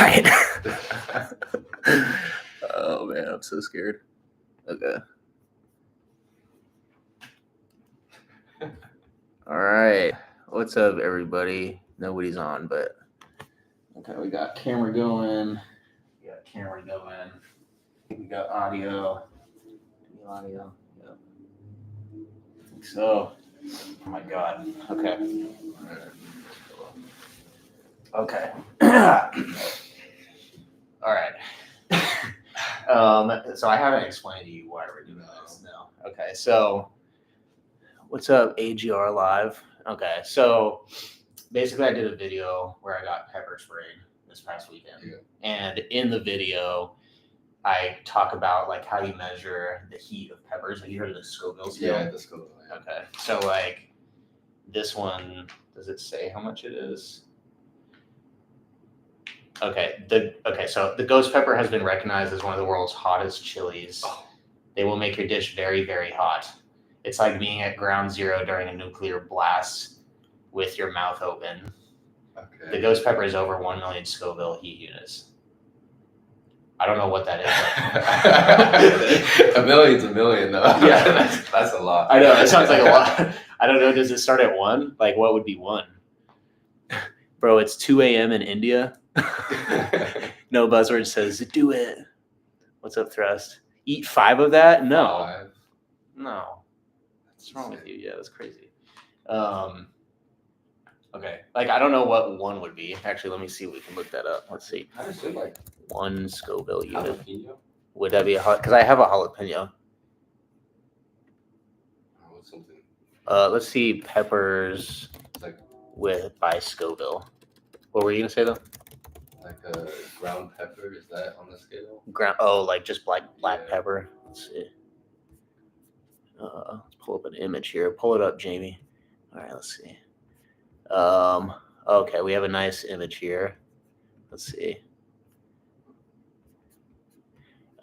right. Oh man, I'm so scared. Okay. All right. What's up, everybody? Nobody's on, but okay, we got camera going. We got camera going. We got audio. Audio. Yep. So, oh my god. Okay. Okay. All right. So I haven't explained to you why we're doing this. No. Okay. So, what's up, AGR Live? Okay. So, basically, I did a video where I got pepper sprayed this past weekend, and in the video, I talk about like how you measure the heat of peppers. Have you heard of the Scoville scale? Yeah, the Scoville. Yeah. Okay. So, like, this one, does it say how much it is? Okay. So the ghost pepper has been recognized as one of the world's hottest chilies. Oh. They will make your dish very, very hot. It's like being at ground zero during a nuclear blast with your mouth open. Okay. The ghost pepper is over 1 million Scoville heat units. I don't know what that is. A million's a million, though. Yeah, that's a lot. I know, it sounds like a lot. I don't know, does it start at 1? Like, what would be 1? Bro, it's 2 a.m. in India. No buzzword says, do it. What's up, Thrust? Eat 5 of that? No. 5. No. What's wrong with you? Yeah, that's crazy. Okay. Like, I don't know what 1 would be. Actually, let me see if we can look that up. Let's see. How does it like 1 Scoville unit. Jalapeno? Would that be a because I have a jalapeno. What's something? Let's see peppers like by Scoville. What were you gonna say though? Like a ground pepper, is that on the scale? Like just black pepper. Let's see. Let's pull up an image here. Pull it up, Jamie. All right, let's see. Okay, we have a nice image here. Let's see.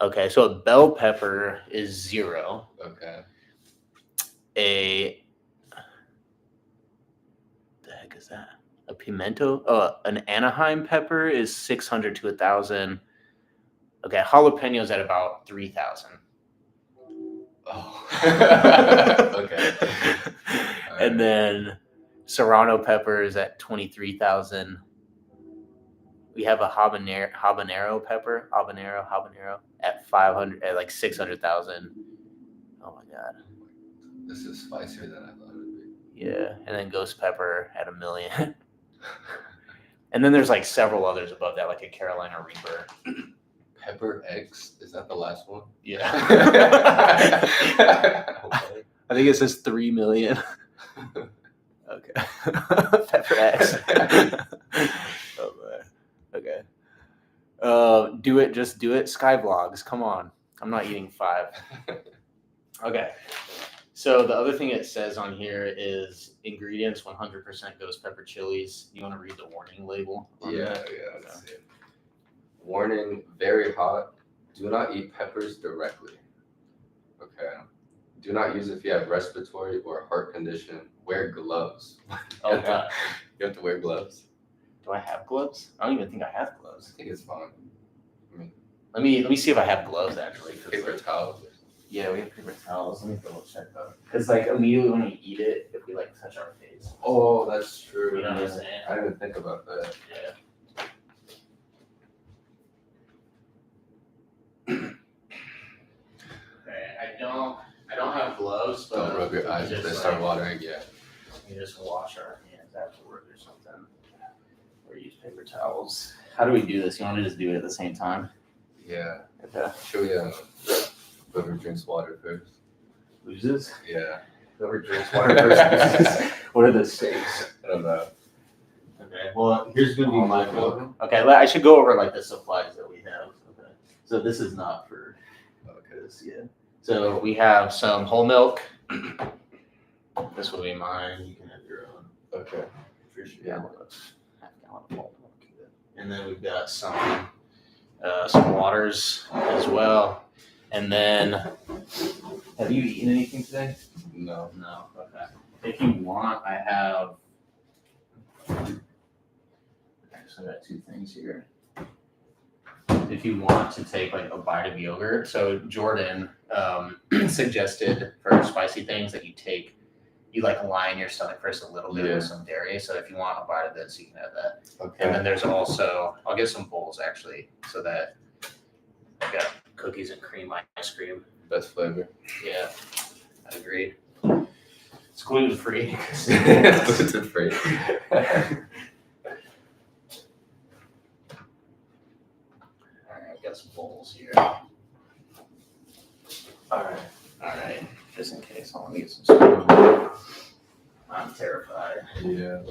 Okay, so a bell pepper is 0. Okay. The heck is that? A pimento? An Anaheim pepper is 600 to 1,000. Okay, jalapenos at about 3,000. Oh. Okay. And then serrano peppers at 23,000. We have a habanero pepper, habanero at 500, at like 600,000. Oh my god. This is spicier than I thought it would be. Yeah, and then ghost pepper at 1 million. And then there's like several others above that, like a Carolina Reaper. Pepper X, is that the last one? Yeah. Okay. I think it says 3 million. Okay. Pepper X. Oh man. Okay. Just do it. Sky Vlogs. Come on. I'm not eating 5. Okay. So the other thing it says on here is ingredients 100% ghost pepper chilies. You want to read the warning label? Yeah. Let's see. Warning, very hot. Do not eat peppers directly. Okay. Do not use if you have respiratory or heart condition. Wear gloves. Oh god. You have to wear gloves. Do I have gloves? I don't even think I have gloves. I think it's fine. I mean, let me see if I have gloves actually. Paper towels. Yeah, we have paper towels. Let me double check though. Because like immediately when we eat it, if we like touch our face. Oh, that's true. You know what I'm saying? I didn't think about that. Yeah. Okay, I don't have gloves, but don't rub your eyes if they start watering. Yeah. We just wash our hands afterward or something. Or use paper towels. How do we do this? You want to just do it at the same time? Yeah. Okay. Should we whoever drinks water first loses? Yeah. Whoever drinks water first loses. What are the stakes? I don't know. Okay. Well, here's gonna be my book. Okay, I should go over like the supplies that we have. Okay. So this is not for this. Yeah. So we have some whole milk. This will be mine. You can have your own. Okay. Appreciate it. Half gallon of whole milk. And then we've got some waters as well. And then, have you eaten anything today? No. No. Okay. If you want, I have. Okay, so I got 2 things here. if you want to take like a bite of yogurt. So Jordan suggested for spicy things that you like line your stomach first a little bit with some dairy. So if you want a bite of this, you can have that. Okay. And then there's also, I'll get some bowls actually, so that I got cookies and cream ice cream. Best flavor. Yeah, I agree. It's gluten free. Gluten free. I've got some bowls here. All right. Just in case, I want to get some spoon. I'm terrified. Yeah.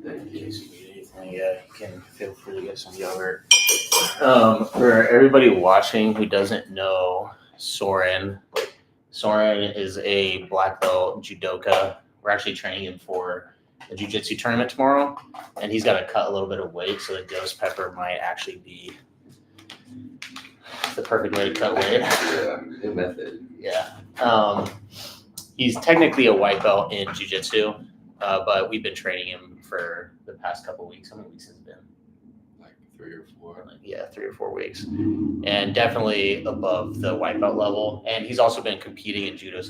In case you need anything, yeah, you can feel free to get some yogurt. For everybody watching who doesn't know Soren is a black belt judoka. We're actually training him for a jiu-jitsu tournament tomorrow, and he's got to cut a little bit of weight, so the ghost pepper might actually be the perfect way to cut weight. Yeah, good method. Yeah. He's technically a white belt in jiu-jitsu, but we've been training him for the past couple of weeks. How many weeks has it been? Like 3 or 4. Yeah, 3 or 4 weeks. And definitely above the white belt level. And he's also been competing in judo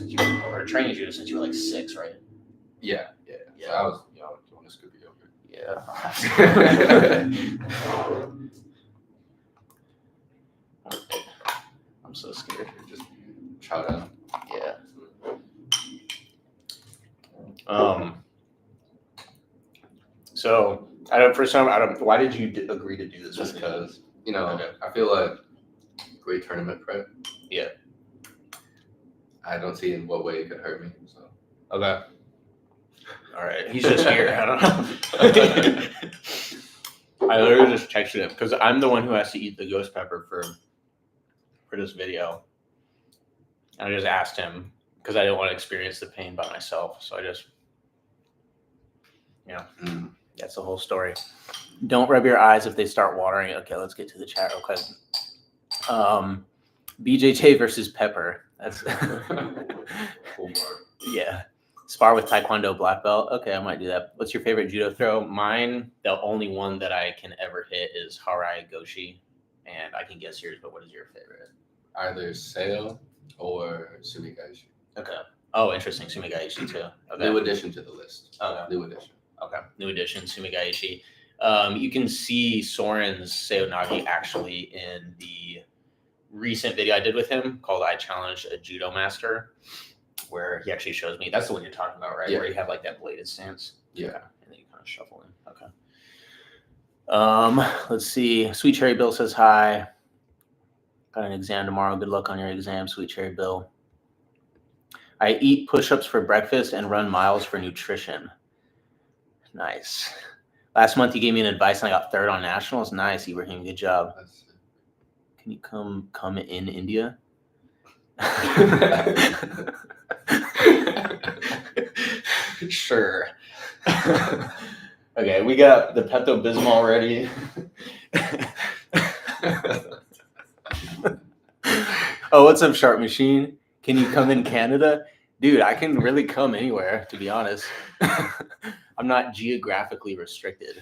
or training judo since you were like 6, right? Yeah. So I was doing a scoopy yogurt. Yeah. I'm so scared. Just try to. Yeah. So why did you agree to do this? Just with me? because, I feel like great tournament prep. Yeah. I don't see in what way it could hurt me. So. Okay. All right. He's just here. I don't know. I literally just texted him because I'm the one who has to eat the ghost pepper for this video. And I just asked him because I didn't want to experience the pain by myself. So I just, that's the whole story. Don't rub your eyes if they start watering. Okay, let's get to the chat real quick. BJJ versus Pepper. That's Cool part. Yeah. Spar with Taekwondo black belt. Okay, I might do that. What's your favorite judo throw? Mine, the only one that I can ever hit is Harai Goshi. And I can guess yours, but what is your favorite? Either Seo or Sumigaishi. Okay. Oh, interesting. Sumigaishi too. Okay. New addition to the list. Okay. New addition. Okay. New addition, Sumigaishi. You can see Soren's Seonagi actually in the recent video I did with him called I Challenged a Judo Master, where he actually shows me. That's the one you're talking about, right? Yeah. Where you have like that bladed stance. Yeah. Okay. And then you kind of shuffle in. Okay. Let's see. Sweet Cherry Bill says hi. Got an exam tomorrow. Good luck on your exam, Sweet Cherry Bill. I eat push-ups for breakfast and run miles for nutrition. Nice. Last month you gave me an advice and I got 3rd on nationals. Nice, Ibrahim. Good job. Can you come in India? Sure. Okay, we got the Pepto-Bismol ready. Oh, what's up, Sharp Machine? Can you come in Canada? Dude, I can really come anywhere, to be honest. I'm not geographically restricted.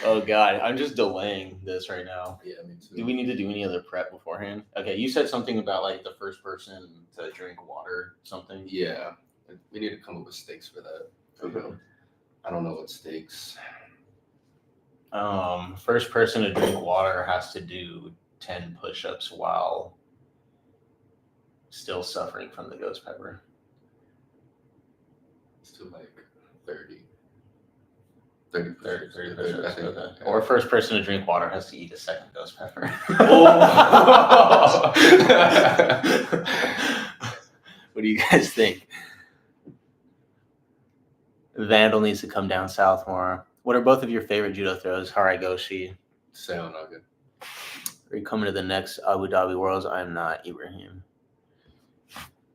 Oh, God. I'm just delaying this right now. Yeah, me too. Do we need to do any other prep beforehand? Okay, you said something about like the first person to drink water, something. Yeah. We need to come up with stakes for that. Okay. I don't know what stakes. First person to drink water has to do 10 push-ups while still suffering from the ghost pepper. It's to like 30. 30 push-ups. 30 push-ups. I think, Okay. yeah. Or first person to drink water has to eat a second ghost pepper. What do you guys think? Vandal needs to come down south more. What are both of your favorite judo throws? Harai Goshi. Seo Nugget. Are you coming to the next Abu Dhabi Worlds? I'm not, Ibrahim.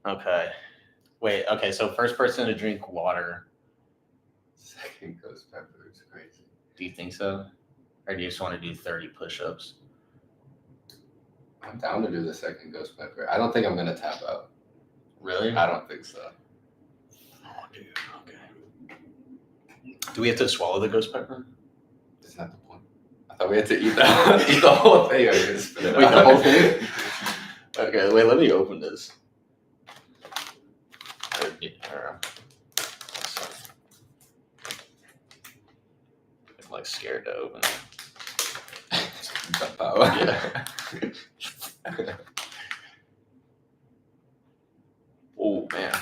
Okay. Wait, okay, so first person to drink water. Second ghost pepper is crazy. Do you think so? Or do you just want to do 30 push-ups? I'm down to do the second ghost pepper. I don't think I'm gonna tap out. Really? I don't think so. Oh, dude. Okay. Do we have to swallow the ghost pepper? Isn't that the point? I thought we had to eat the whole thing. I was gonna spit it Wait, out. the whole thing? Okay, wait, let me open this. I'm like scared to open it. Jump out. Yeah. Oh, man.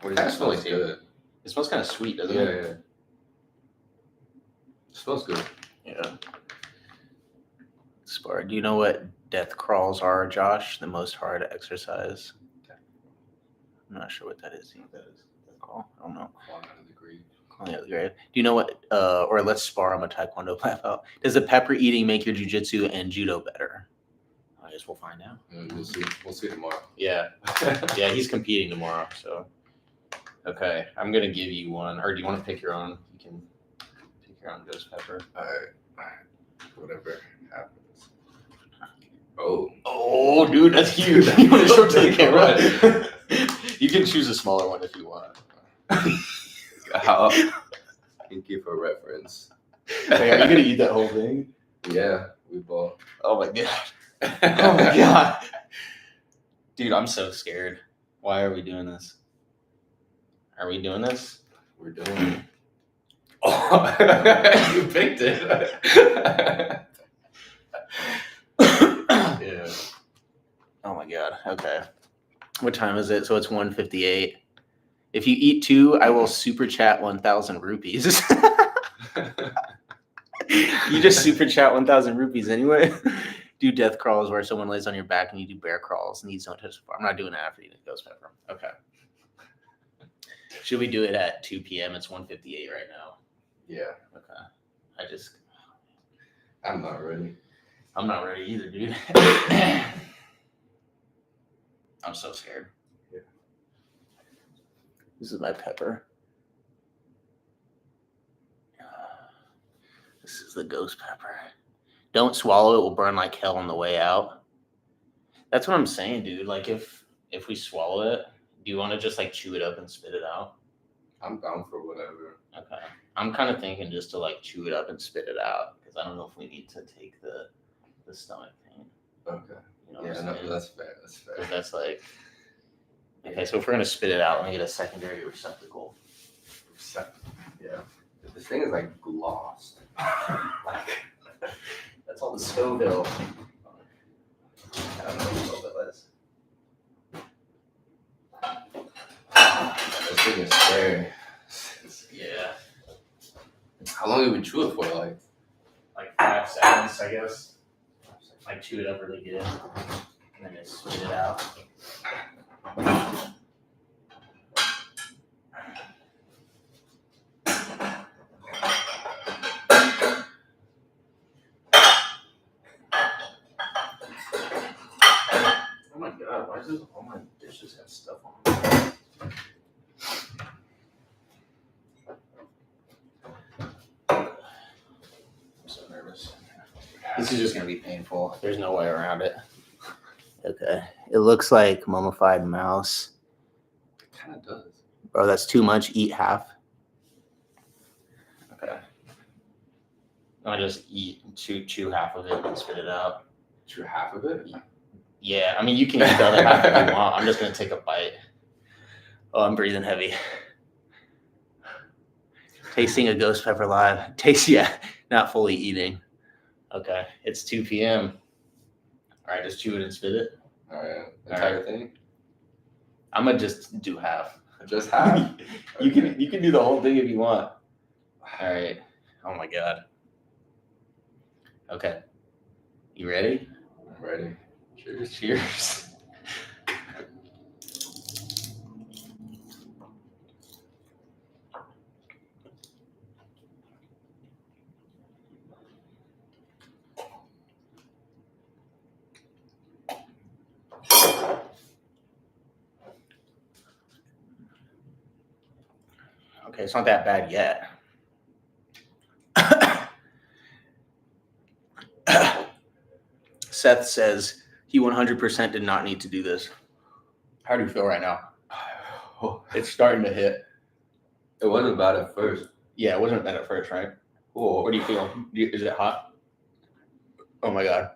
What That it smells smells good. good. It smells kind of sweet, doesn't Yeah, it? yeah. It smells good. Yeah. Spar. Do you know what death crawls are, Josh? The most hard exercise. I'm not sure what that is. You know what that is? Death crawl? I don't know. Crawling out of the grave. Crawling out of the grave. Do you know what? Or let's spar. I'm a taekwondo laugh out. Does the pepper eating make your jujitsu and judo better? I guess we'll find out. We'll see. We'll see tomorrow. Yeah. Yeah, he's competing tomorrow. So, okay, I'm gonna give you one. Or do you want to pick your own? You can pick your own ghost pepper. All right. Whatever happens. Oh. Oh, dude, that's huge. You want to show it to the camera? You can choose a smaller one if you want. How? Thank you for reference. Wait, are you gonna eat that whole thing? Yeah, we bought. Oh my god. Oh my god. Dude, I'm so scared. Why are we doing this? Are we doing this? We're doing it. Oh, you picked it. Yeah. Oh my god. Okay. What time is it? So it's 1:58. If you eat 2, I will super chat 1,000 rupees. You just super chat 1,000 rupees anyway. Do death crawls where someone lays on your back and you do bear crawls. Knees don't touch the floor. I'm not doing that after eating ghost pepper. Okay. Should we do it at 2 p.m.? It's 1:58 right now. Yeah. Okay. I'm not ready. I'm not ready either, dude. I'm so scared. Yeah. This is my pepper. This is the ghost pepper. Don't swallow it. Will burn like hell on the way out. That's what I'm saying, dude. Like if we swallow it, do you want to just like chew it up and spit it out? I'm down for whatever. Okay. I'm kind of thinking just to like chew it up and spit it out because I don't know if we need to take the stomach pain. Okay. You know Yeah, what I'm no, saying? that's fair. That's fair. 'Cause that's like, okay, so if we're gonna spit it out, let me get a secondary receptacle. Yeah. This thing is like glossed. Like, that's all the Scoville. I don't know what Scoville is. This thing is scary. Yeah, How long did we chew it for? like 5 seconds, I guess. Like chew it up really good, and then just spit it out. Oh my god, why does all my dishes have stuff on them? I'm so nervous. This is just gonna be painful. There's no way around it. Okay. It looks like mummified mouse. It kind of does. Bro, that's too much. Eat half. Okay. I just chew half of it and spit it out. Chew half of it? Yeah, I mean you can eat the other half if you want. I'm just gonna take a bite. Oh, I'm breathing heavy. Tasting a ghost pepper live. Not fully eating. Okay, it's 2 p.m. All right, just chew it and spit it. All right. Entire thing? I'm gonna just do half. Just half? You can do the whole thing if you want. All right. Oh my god. Okay. You ready? I'm ready. Cheers. Cheers. Okay, it's not that bad yet. Seth says he 100% did not need to do this. How do you feel right now? It's starting to hit. It wasn't bad at first. Yeah, it wasn't bad at first, right? Oh. What do you feel? Is it hot? Oh my god.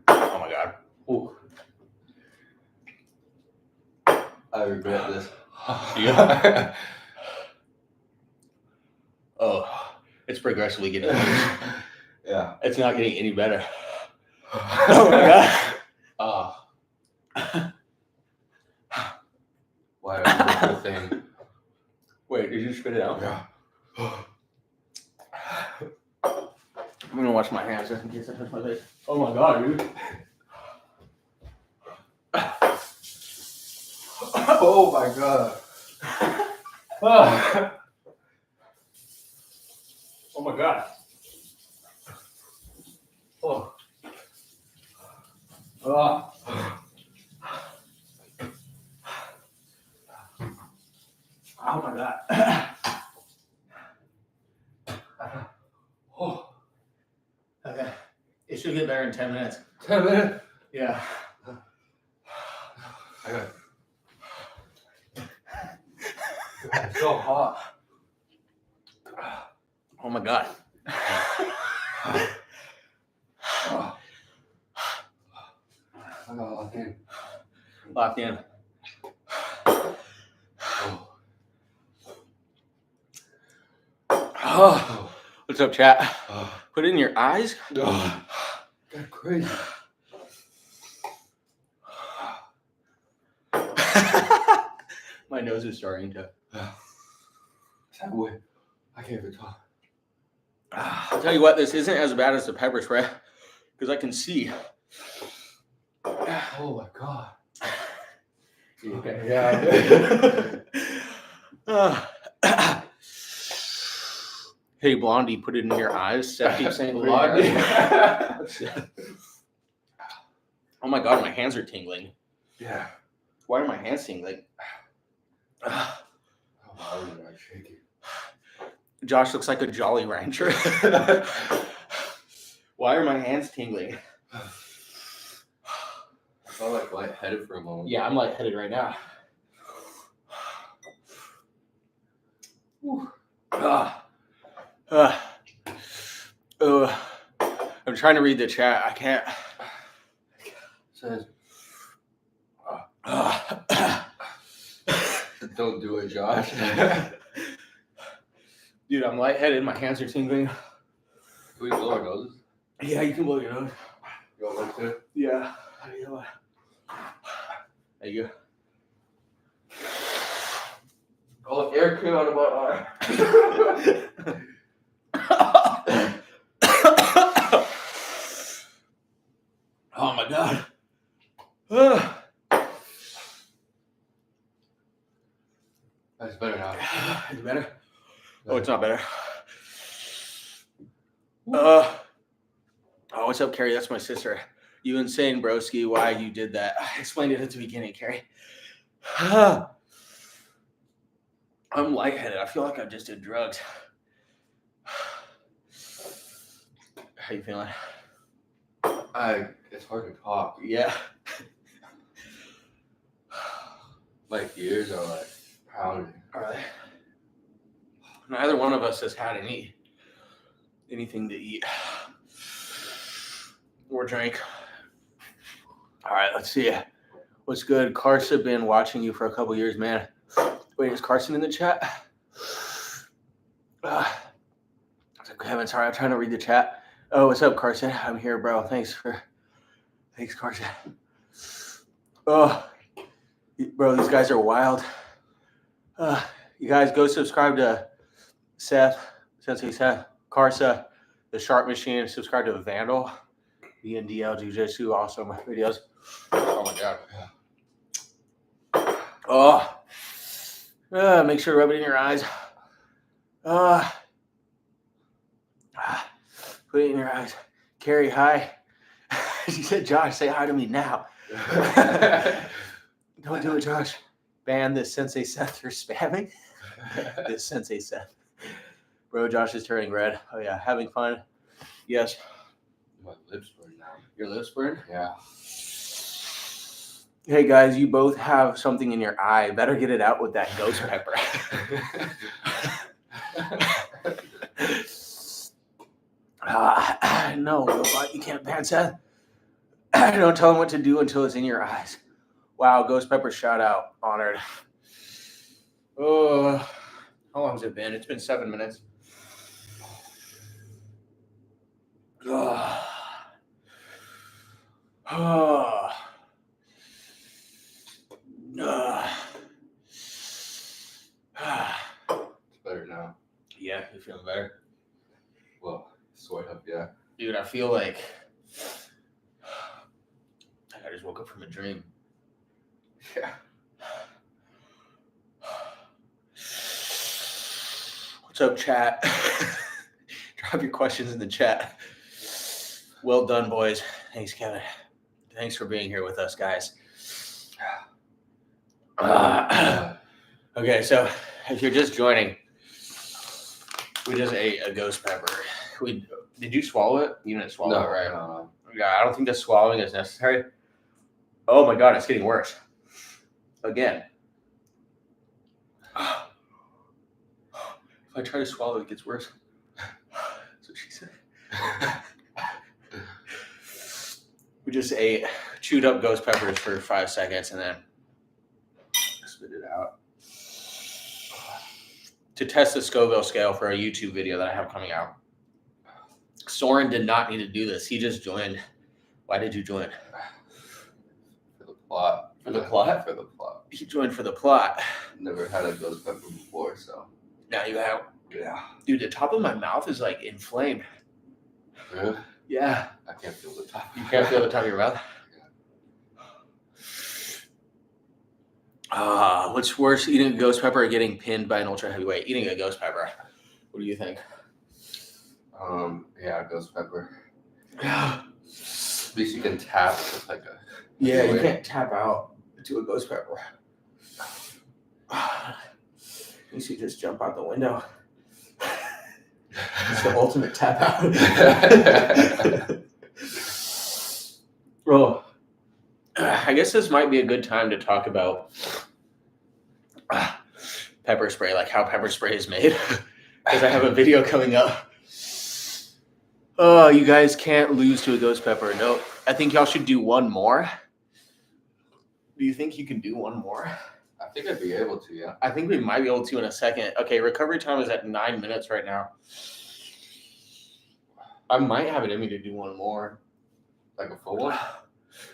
Oh my god. Ooh. I regret this. Yeah. Oh, it's progressively getting worse. Yeah. It's not getting any better. Oh my god. Why are you the thing? Wait, did you spit it out? Yeah. I'm gonna wash my hands just in case I touch my face. Oh my god, dude. Oh my god. Oh my god. Oh. Oh. Oh my god. Oh. Okay. It should get better in 10 minutes. 10 minutes? Yeah. I got it's so hot. Oh my god. I got locked in. Locked in. Oh. What's up, chat? Put it in your eyes. Got crazy. My nose is starting to. I can't even talk. I'll tell you what, this isn't as bad as the pepper spray because I can see. Oh my god. Okay. Yeah. Hey, Blondie, put it in your eyes. Seth keeps saying Blondie. Oh my god, my hands are tingling. Yeah. Why are my hands tingling? Oh, my arms are shaking. Josh looks like a Jolly Rancher. Why are my hands tingling? I felt like lightheaded for a moment. Yeah, I'm lightheaded right now. I'm trying to read the chat. I can't. It says, don't do it, Josh. Dude, I'm lightheaded. My hands are tingling. Can we blow our noses? Yeah, you can blow your nose. You want me to? Yeah. There you go. Oh, air came out of my eye. Oh my god. That's better now. Is it better? Oh, it's not better. Oh, what's up, Carrie? That's my sister. You insane, broski. Why you did that? I explained it at the beginning, Carrie. I'm lightheaded. I feel like I just did drugs. How you feeling? It's hard to talk. Yeah. My ears are like pounding. All right. Neither one of us has had anything to eat or drink. All right, let's see. What's good? Carson been watching you for a couple years, man. Wait, is Carson in the chat? Kevin, sorry, I'm trying to read the chat. Oh, what's up, Carson? I'm here, bro. Thanks, Carson. Oh, bro, these guys are wild. You guys go subscribe to Sensei Seth, Karsa, the Sharp Machine. Subscribe to Vandal, BNDL Jiu-Jitsu, also my videos. Oh my god. Oh, make sure to rub it in your eyes. Put it in your eyes. Carrie, hi. She said, Josh, say hi to me now. Don't do it, Josh. Ban this Sensei Seth for spamming. This Sensei Seth. Bro, Josh is turning red. Oh, yeah. Having fun. Yes. My lips burn now. Your lips burn? Yeah. Hey guys, you both have something in your eye. Better get it out with that ghost pepper. No, robot, you can't ban Seth. Don't tell him what to do until it's in your eyes. Wow, ghost pepper shout out. Honored. Oh, how long has it been? It's been 7 minutes. Oh. Oh. It's better now. Yeah, you feeling better? Well, sort of, yeah. Dude, I feel like I just woke up from a dream. Yeah. What's up, chat? Drop your questions in the chat. Well done, boys. Thanks, Kevin. Thanks for being here with us, guys. Okay, so if you're just joining, we just ate a ghost pepper. Did you swallow it? You didn't swallow it, right? No. Yeah, I don't think the swallowing is necessary. Oh my god, it's getting worse. Again. If I try to swallow, it gets worse. That's what she said. We just ate chewed up ghost peppers for 5 seconds and then spit it out. To test the Scoville scale for a YouTube video that I have coming out. Soren did not need to do this. He just joined. Why did you join? For the plot. For the plot? For the plot. He joined for the plot. Never had a ghost pepper before, so. Now you have. Yeah. Dude, the top of my mouth is like inflamed. Really? Yeah. I can't feel the top. You can't feel the top of your mouth? What's worse, eating a ghost pepper or getting pinned by an ultra heavyweight? Eating a ghost pepper. What do you think? Yeah, ghost pepper. Yeah. At least you can tap with like a. Yeah, you can't tap out to a ghost pepper. You should just jump out the window. It's the ultimate tap out. Bro, I guess this might be a good time to talk about pepper spray, like how pepper spray is made. Because I have a video coming up. Oh, you guys can't lose to a ghost pepper. No, I think y'all should do one more. Do you think you can do one more? I think I'd be able to, yeah. I think we might be able to in a second. Okay, recovery time is at 9 minutes right now. I might have it in me to do one more. Like a full one?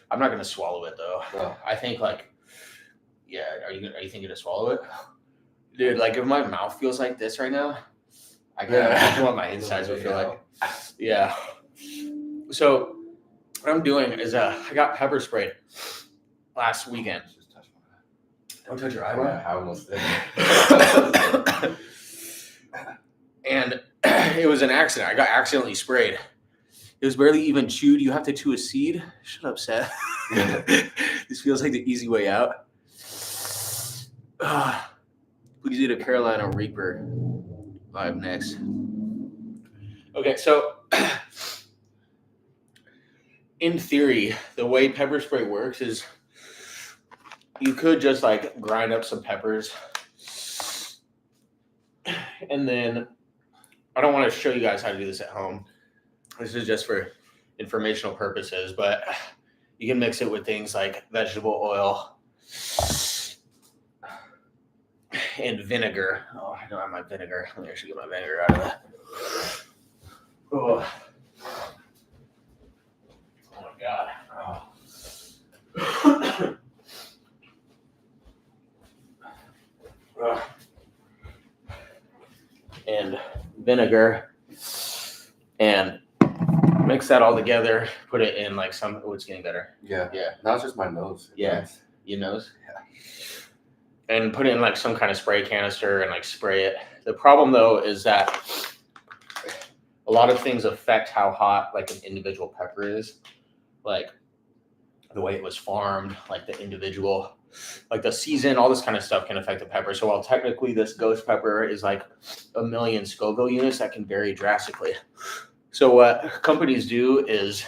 I'm not gonna swallow it though. No. I think yeah. Are you thinking to swallow it, dude? Like if my mouth feels like this right now, I can't imagine what my insides would feel like. Yeah. So what I'm doing is I got pepper sprayed last weekend. Just touch my eye. Don't touch your I eyebrow. almost did. And it was an accident. I got accidentally sprayed. It was barely even chewed. You have to chew a seed. Shut up, Seth. This feels like the easy way out. Please eat a Carolina Reaper. Live next. Okay, so in theory, the way pepper spray works is you could just like grind up some peppers and then I don't want to show you guys how to do this at home. This is just for informational purposes, but you can mix it with things like vegetable oil and vinegar. Oh, I don't have my vinegar. Let me actually get my vinegar out of that. Oh, oh my God. Oh. And vinegar and mix that all together, put it in like some, oh, it's getting better. Yeah. Yeah. Now it's just my nose. Yeah. Your nose? Yeah. And put it in like some kind of spray canister and like spray it. The problem though is that a lot of things affect how hot like an individual pepper is. Like the way it was farmed, like the individual, like the season, all this kind of stuff can affect the pepper. So while technically this ghost pepper is like 1 million Scoville units, that can vary drastically. So what companies do is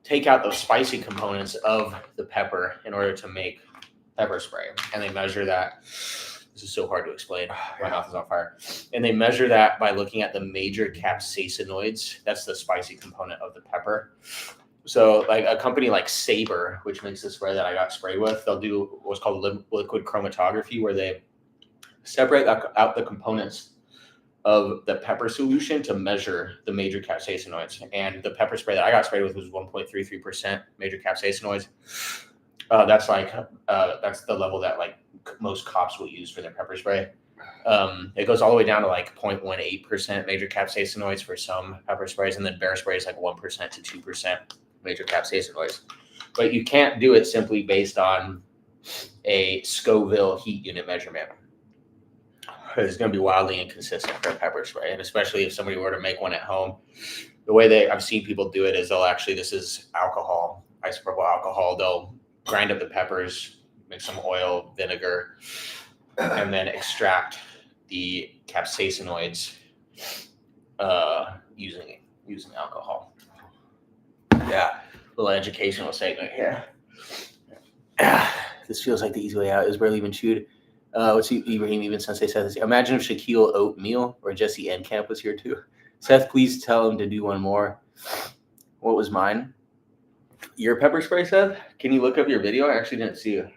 take out those spicy components of the pepper in order to make pepper spray, and they measure that. This is so hard to explain. My mouth is on fire. And they measure that by looking at the major capsaicinoids. That's the spicy component of the pepper. So like a company like Sabre, which makes the spray that I got sprayed with, they'll do what's called liquid chromatography, where they separate out the components of the pepper solution to measure the major capsaicinoids. And the pepper spray that I got sprayed with was 1.33% major capsaicinoids. That's the level that like most cops will use for their pepper spray. It goes all the way down to like 0.18% major capsaicinoids for some pepper sprays, and then bear spray is like 1% to 2% major capsaicinoids. But you can't do it simply based on a Scoville heat unit measurement. It's going to be wildly inconsistent for a pepper spray, and especially if somebody were to make one at home. The way I've seen people do it is this is alcohol, isopropyl alcohol. They'll grind up the peppers, make some oil, vinegar, and then extract the capsaicinoids using alcohol. Yeah, little educational segment here. This feels like the easy way out. It was barely even chewed. What's Ibrahim even Sensei said this? Imagine if Shaquille Oatmeal or Jesse Enkamp was here too. Seth, please tell him to do one more. What was mine? Your pepper spray, Seth? Can you look up your video? I actually didn't see it.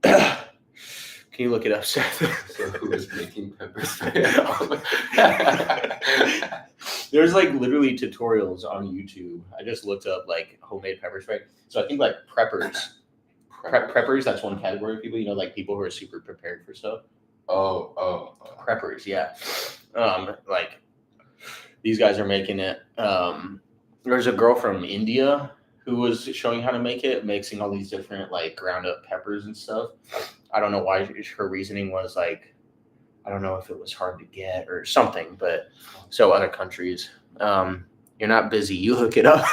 Can you look it up, Seth? So who was making pepper spray? There's like literally tutorials on YouTube. I just looked up like homemade pepper spray. So I think like preppers. Preppers, that's one category of people, like people who are super prepared for stuff. Oh. Preppers, yeah. Like these guys are making it. There's a girl from India who was showing how to make it, mixing all these different like ground up peppers and stuff. I don't know why her reasoning was like, I don't know if it was hard to get or something, but so other countries, you're not busy, you hook it up.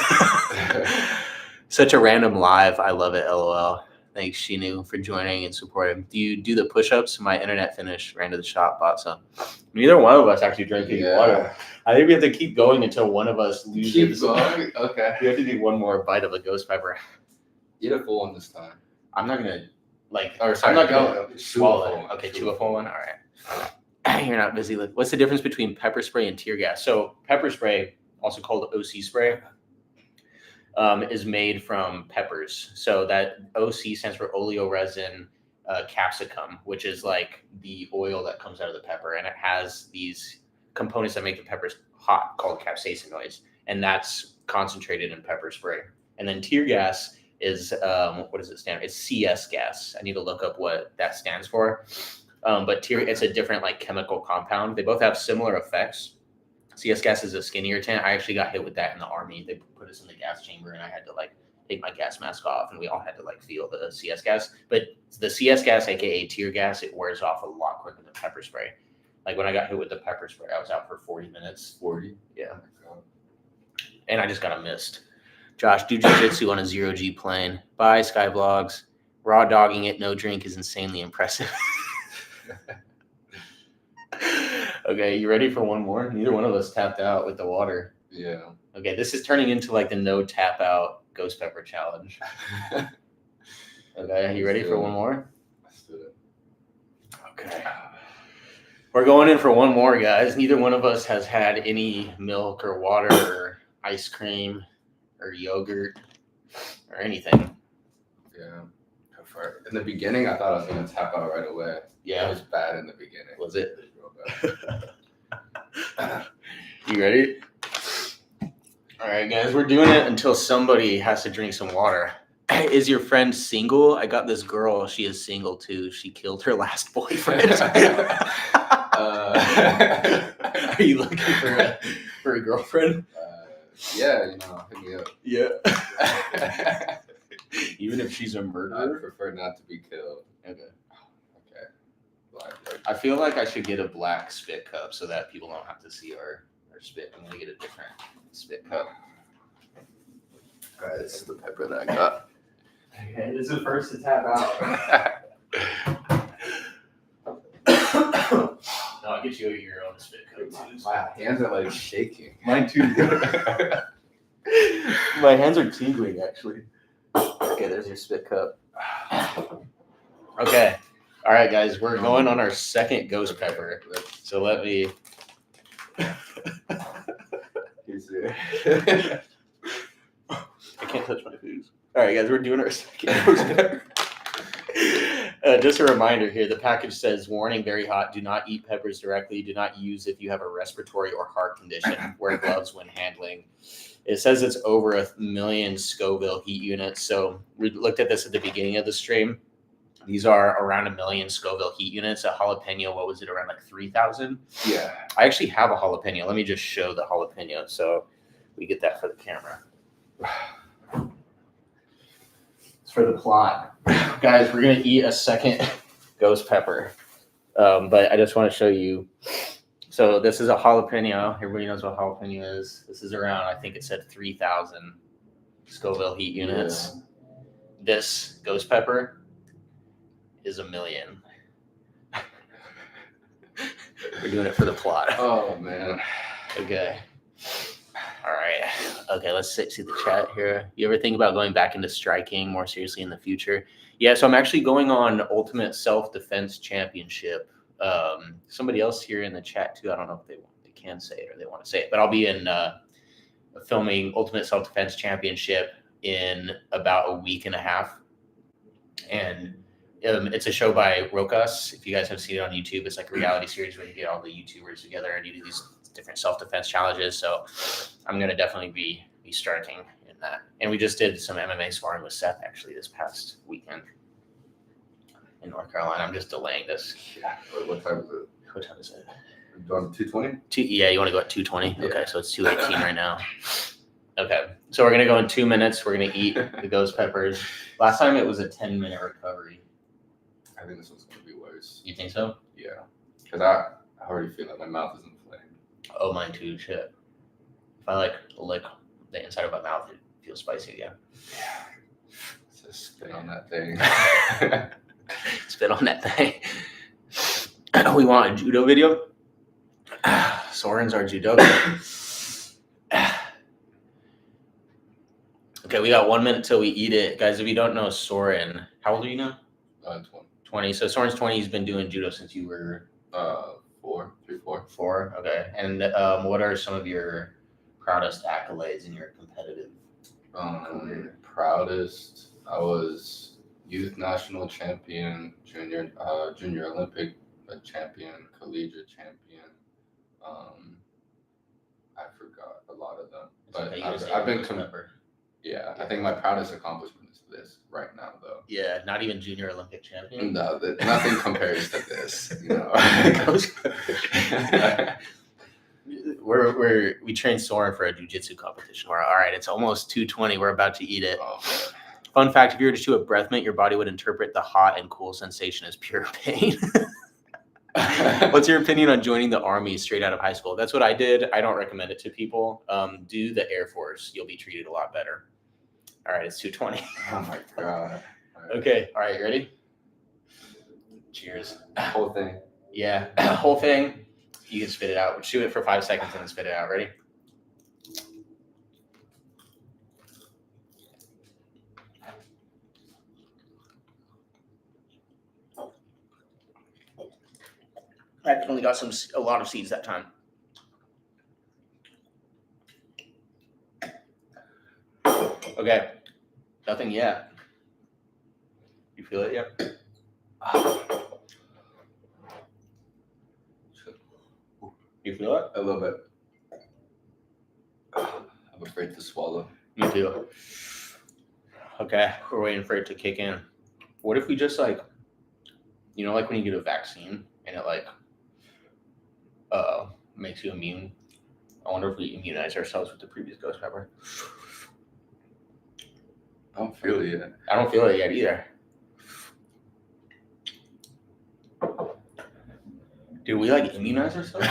Such a random live. I love it. LOL. Thanks, Shinu, for joining and supporting. Do you do the push-ups? My internet finished. Ran to the shop, bought some. Neither one of us actually drank any water. I think we have to keep going until one of us loses. Keep going? Okay. We have to do one more bite of a ghost pepper. Eat a full one this time. I'm not going to, I'm not going to swallow it. Okay, chew a full one? All right. You're not busy. What's the difference between pepper spray and tear gas? So pepper spray, also called OC spray, is made from peppers. So that OC stands for oleoresin capsicum, which is like the oil that comes out of the pepper, and it has these components that make the peppers hot called capsaicinoids, and that's concentrated in pepper spray. And then tear gas is what does it stand for? It's CS gas. I need to look up what that stands for. But it's a different like chemical compound. They both have similar effects. CS gas is a skin irritant. I actually got hit with that in the Army. They put us in the gas chamber, and I had to like take my gas mask off, and we all had to like feel the CS gas. But the CS gas, aka tear gas, it wears off a lot quicker than pepper spray. Like when I got hit with the pepper spray, I was out for 40 minutes. 40? Yeah. And I just got a mist. Josh, do jiu-jitsu on a 0G plane. Bye, Skyblogs. Raw dogging it, no drink is insanely impressive. Okay, you ready for one more? Neither one of us tapped out with the water. Yeah. Okay, this is turning into like the no tap out ghost pepper challenge. Okay, you ready for one more? Let's do it. Okay. We're going in for one more, guys. Neither one of us has had any milk or water or ice cream or yogurt or anything. Yeah. In the beginning, I thought I was going to tap out right away. Yeah. It was bad in the beginning. Was it? Real bad. You ready? All right, guys, we're doing it until somebody has to drink some water. Is your friend single? I got this girl. She is single too. She killed her last boyfriend. Are you looking for a girlfriend? Yeah, hit me up. Yeah. Even if she's a I murderer? prefer not to be killed. Okay. Black. I feel like I should get a black spit cup so that people don't have to see our spit. I'm going to get a different spit cup. All right, this is the pepper that I got. Okay, this is the first to tap out. No, get you your own spit coat. My hands are like shaking. Mine too. My hands are tingling actually. Okay, there's your spit cup. Okay. All right, guys, we're going on our second ghost pepper. So let me. I can't touch my food. All right, guys, we're doing our second ghost pepper. Just a reminder here, the package says, warning, very hot, do not eat peppers directly, do not use if you have a respiratory or heart condition, wear gloves when handling. It says it's over 1 million Scoville heat units. So we looked at this at the beginning of the stream. These are around 1 million Scoville heat units. A jalapeno, what was it, around like 3,000? Yeah. I actually have a jalapeno. Let me just show the jalapeno so we get that for the camera. It's for the plot. Guys, we're going to eat a second ghost pepper. But I just want to show you. So this is a jalapeno. Everybody knows what jalapeno is. This is around, I think it said 3,000 Scoville heat units. Yeah. This ghost pepper is 1 million. We're doing it for the plot. Oh, man. Okay. All right. Okay, let's see the chat here. You ever think about going back into striking more seriously in the future? Yeah, so I'm actually going on Ultimate Self-Defense Championship. Somebody else here in the chat too. I don't know if they can say it or they want to say it, but I'll be in filming Ultimate Self-Defense Championship in about a week and a half. And it's a show by Rokas. If you guys have seen it on YouTube, it's like a reality series where you get all the YouTubers together and you do these different self-defense challenges. So I'm going to definitely be starting in that. And we just did some MMA sparring with Seth actually this past weekend in North Carolina. I'm just delaying this. Yeah. What time is it? What time is it? Going 220? Yeah, you want to go at 220? Yeah. Okay, so it's 2:18 right now. Okay, so we're going to go in 2 minutes. We're going to eat the ghost peppers. Last time it was a 10-minute recovery. I think this one's going to be worse. You think so? Yeah. Because I already feel like my mouth is inflamed. Oh, mine too. Shit. If I lick the inside of my mouth, it feels spicy again. Yeah. Just spit on that thing. Spit on that thing. We want a judo video. Soren's our judo. Okay, we got 1 minute till we eat it. Guys, if you don't know Soren, how old are you now? 20. 20. So Soren's 20. He's been doing judo since you were 4. 4. Okay. And what are some of your proudest accolades in your competitive career? Proudest, I was youth national champion, junior Olympic champion, collegiate champion. I forgot a lot of them, but Okay, I've been yeah. I think my proudest accomplishment is this right now, though. Yeah, not even junior Olympic champion. No, nothing compares to this. You know. We trained Soren for a jiu-jitsu competition. We're all right. It's almost 2:20. We're about to eat it. Oh, Fun fact: if you were to chew a breath mint, your body would interpret the hot and cool sensation as pure pain. What's your opinion on joining the Army straight out of high school? That's what I did. I don't recommend it to people. Do the Air Force. You'll be treated a lot better. All right, it's 2:20. Oh my god. Right. Okay, all right, you ready? Cheers. Whole thing. Yeah, whole thing. You can spit it out. Chew it for 5 seconds and then spit it out. Ready? I only got a lot of seeds that time. Okay, nothing yet. You feel it yet? You feel it? A little bit. I'm afraid to swallow. Me too. Okay, we're waiting for it to kick in. What if we just like when you get a vaccine and it makes you immune? I wonder if we immunize ourselves with the previous ghost pepper. I don't feel it yet. I don't feel it yet either. Do we immunize ourselves?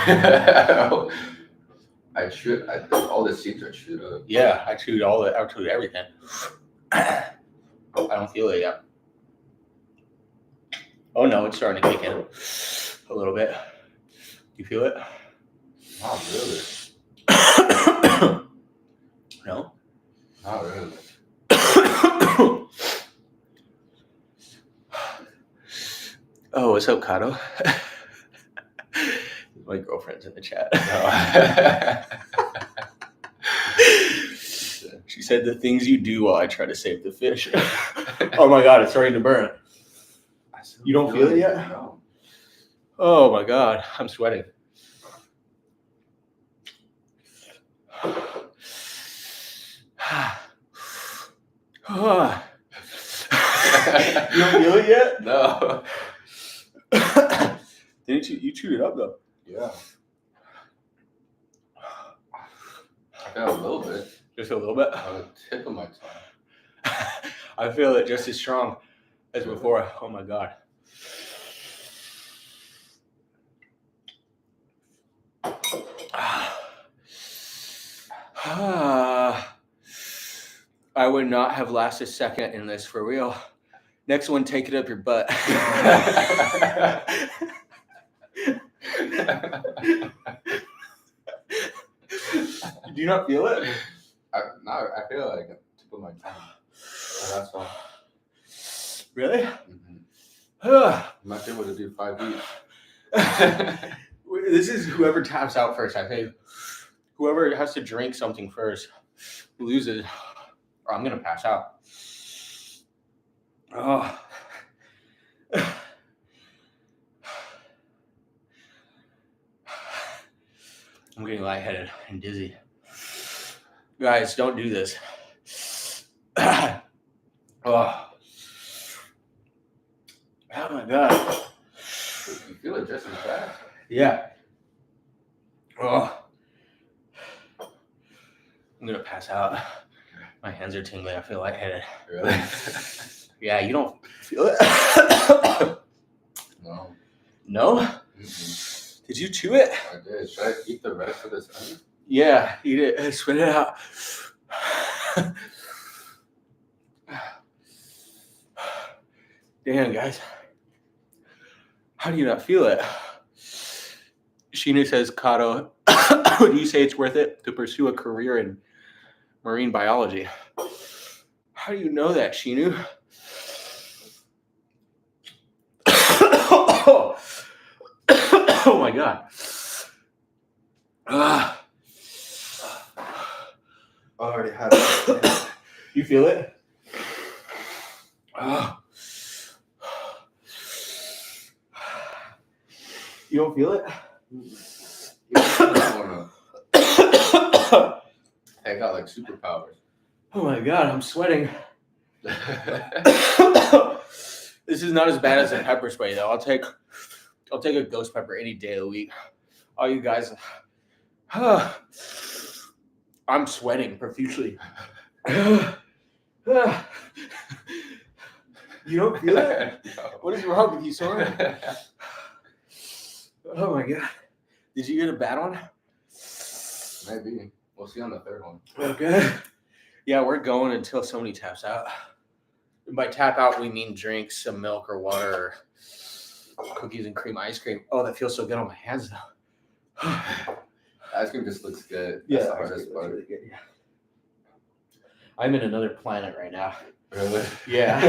All the seeds are chewed up. Yeah, I chewed everything. I don't feel it yet. Oh no, it's starting to kick in a little bit. You feel it? Not really. No? Not really. Oh, what's up, Kato? My girlfriend's in the chat. She said the things you do while I try to save the fish. Oh my god, it's starting to burn. You don't feel it yet? No. Oh my god, I'm sweating. You don't feel it yet? No. Didn't you chewed it up though? Yeah. I feel a little bit. Just a little bit? On the tip of my tongue. I feel it just as strong as before. Oh my god. I would not have lasted a second in this for real. Next one, take it up your butt. Do you not feel it? I feel like a tip of my tongue. So that's fine. Really? Mm-hmm. I'm not able to do 5 each. This is whoever taps out first, I think. Whoever has to drink something first loses, or I'm going to pass out. Oh. I'm getting lightheaded and dizzy. Guys, don't do this. Oh. Oh my god. You feel it just as bad. Yeah. Oh. I'm gonna pass out. My hands are tingling. I feel lightheaded. Really? Yeah, you don't feel it? No. No? Mm-hmm. Did you chew it? I did. Should I eat the rest of this onion? Yeah, eat it. Spit it out. Damn, guys. How do you not feel it? Sheena says, Kato, do you say it's worth it to pursue a career in marine biology? How do you know that, Sheenu? Oh my god. I already had it. You feel it? You don't feel it? I got like superpowers. Oh my god, I'm sweating. This is not as bad as a pepper spray though. I'll take a ghost pepper any day of the week. All you guys, I'm sweating profusely. You don't feel it? No. What is wrong with you, Soren? Oh my god. Did you get a bad one? Maybe. We'll see on the third one. Okay. Yeah, we're going until somebody taps out. And by tap out, we mean drink some milk or water or cookies and cream ice cream. Oh, that feels so good on my hands though. Ice cream just looks good. Yeah, That's the hardest part. really good, yeah. I'm in another planet right now. Really? Yeah.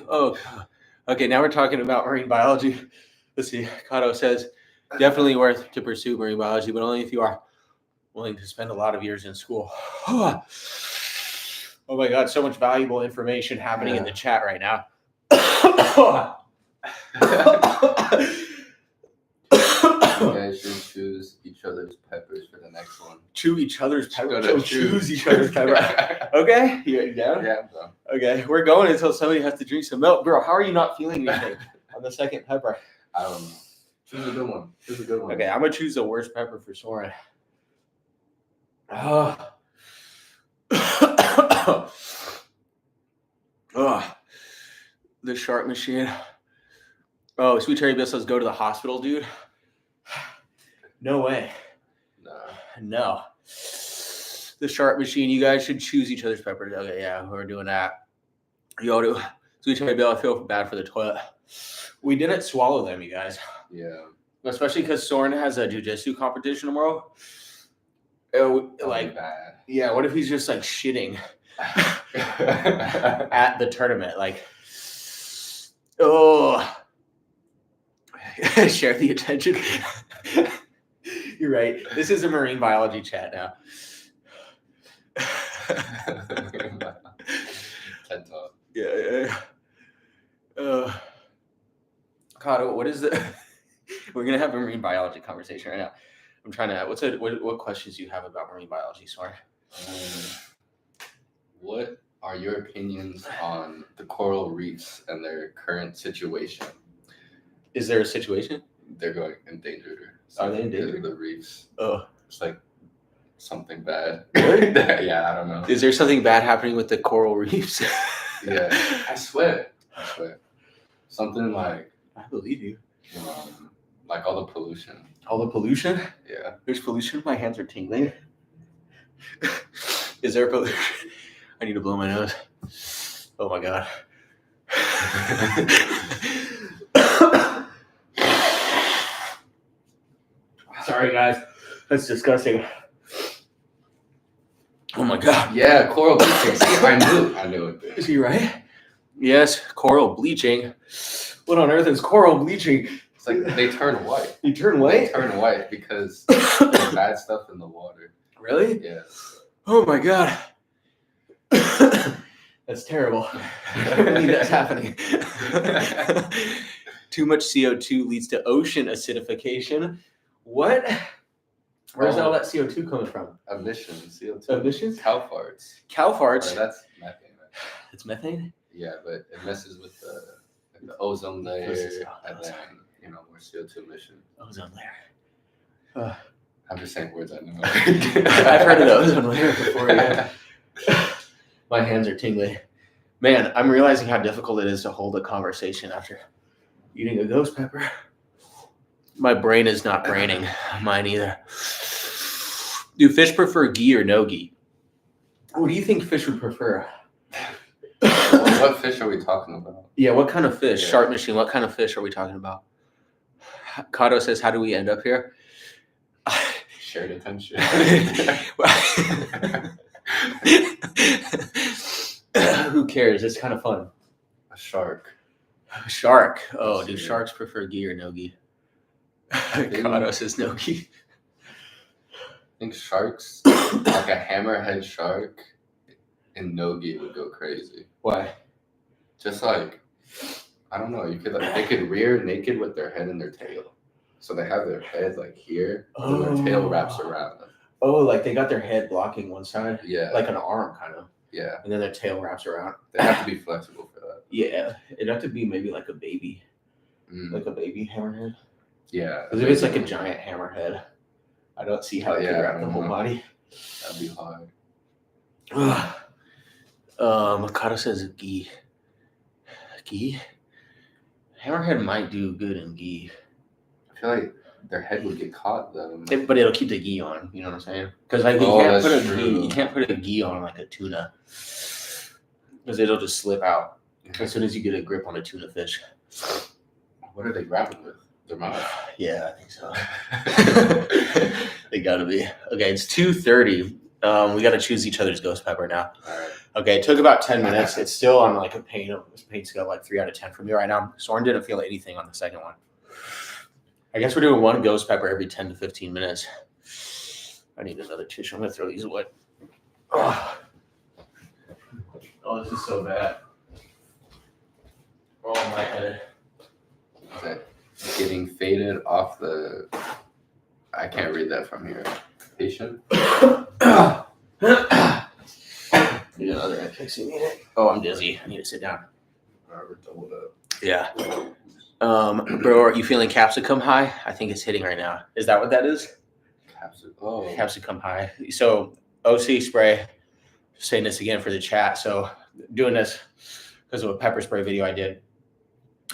Oh, God. Okay, now we're talking about marine biology. Let's see. Kato says, definitely worth to pursue marine biology, but only if you are willing to spend a lot of years in school. Oh my God, so much valuable information happening in the chat right now. You guys should choose each other's peppers for the next one. Chew each other's peppers. Gotta Choose each other's peppers. Okay? You down? Yeah, bro. Okay, we're going until somebody has to drink some milk. Bro, how are you not feeling anything on the second pepper? I don't know. Choose a good one. Choose a good one. Okay, I'm going to choose the worst pepper for Soren. Oh. Oh. The shark machine. Oh, Sweet Cherry Bill says go to the hospital, dude. No way. No. The shark machine, you guys should choose each other's peppers. Okay, yeah, we're doing that. Yoda Sweet cherry Bill, I feel bad for the toilet. We didn't swallow them, you guys. Yeah. Especially because Soren has a jujitsu competition tomorrow. Like, bad. yeah, what if he's just like shitting at the tournament? Like, oh, share the attention. You're right. This is a marine biology chat now. TED Talk. Yeah. Kato, what is the? We're gonna have a marine biology conversation right now. I'm trying to. What questions do you have about marine biology, Soren? What are your opinions on the coral reefs and their current situation? Is there a situation? They're going endangered. Are they endangered? The reefs. Oh, it's like something bad. Really? Yeah, I don't know. Is there something bad happening with the coral reefs? Yeah, I swear. Something like. I believe you. Like all the pollution. All the pollution? Yeah. There's pollution. My hands are tingling. Is there pollution? I need to blow my nose. Oh my god. Sorry, guys. That's disgusting. Oh my god. Yeah, coral bleaching. See, I knew it. Is he right? Yes, coral bleaching. What on earth is coral bleaching? It's like they turn white. You turn white? They turn white because there's bad stuff in the water. Really? Yeah. Oh my god. That's terrible. I can't believe that's happening. Too much CO2 leads to ocean acidification. What? Where's all that CO2 coming from? Emissions, CO2. Emissions? Cow farts. Cow farts? Or that's methane. It's methane? Yeah, but it messes with the ozone layer and then, more CO2 emissions. Ozone layer. I'm just saying words I know. I've heard of the ozone layer before, yeah. My hands are tingling. Man, I'm realizing how difficult it is to hold a conversation after eating a ghost pepper. My brain is not braining. Mine either. Do fish prefer ghee or no ghee? What do you think fish would prefer? What fish are we talking about? Yeah, what kind of fish? Yeah. Shark machine, what kind of fish are we talking about? Kato says, how do we end up here? Shared attention. Who cares? It's kind of fun. A shark. A shark. Oh, do sharks prefer ghee or no ghee? Kato says no ghee. I think sharks, like a hammerhead shark, in no ghee would go crazy. Why? Just like, I don't know. They could rear naked with their head and their tail. So they have their head like here, and their tail wraps around them. Oh, like they got their head blocking one side? Yeah. Like an arm, kind of. Yeah. And then their tail wraps around. They have to be flexible for that. Yeah. It'd have to be maybe like a baby. Like a baby hammerhead. Yeah. Because if it's like a giant hammerhead, I don't see how it could wrap the whole body. That'd be hard. Kato says ghee. Ghee? Hammerhead might do good in ghee. I feel like their head would get caught though. But it'll keep the ghee on, you know what I'm saying? Because like you can't put a ghee on like a tuna. Because it'll just slip out as soon as you get a grip on a tuna fish. What are they grappling with? Their mouth? Yeah, I think so. They gotta be. Okay, it's 2:30. We gotta choose each other's ghost pepper now. All right. Okay, it took about 10 minutes. It's still on like a pain scale, like 3 out of 10 for me right now. Soren didn't feel anything on the second one. I guess we're doing one ghost pepper every 10 to 15 minutes. I need another tissue. I'm gonna throw these away. Oh, this is so bad. Oh, my head. Is that getting faded off the... I can't read that from here. Patient? Need another fixing it. Oh, I'm dizzy. I need to sit down. All right, we're doubled up. Yeah. Bro, are you feeling capsicum high? I think it's hitting right now. Is that what that is? Capsicum high. So OC spray, just saying this again for the chat. So doing this because of a pepper spray video I did.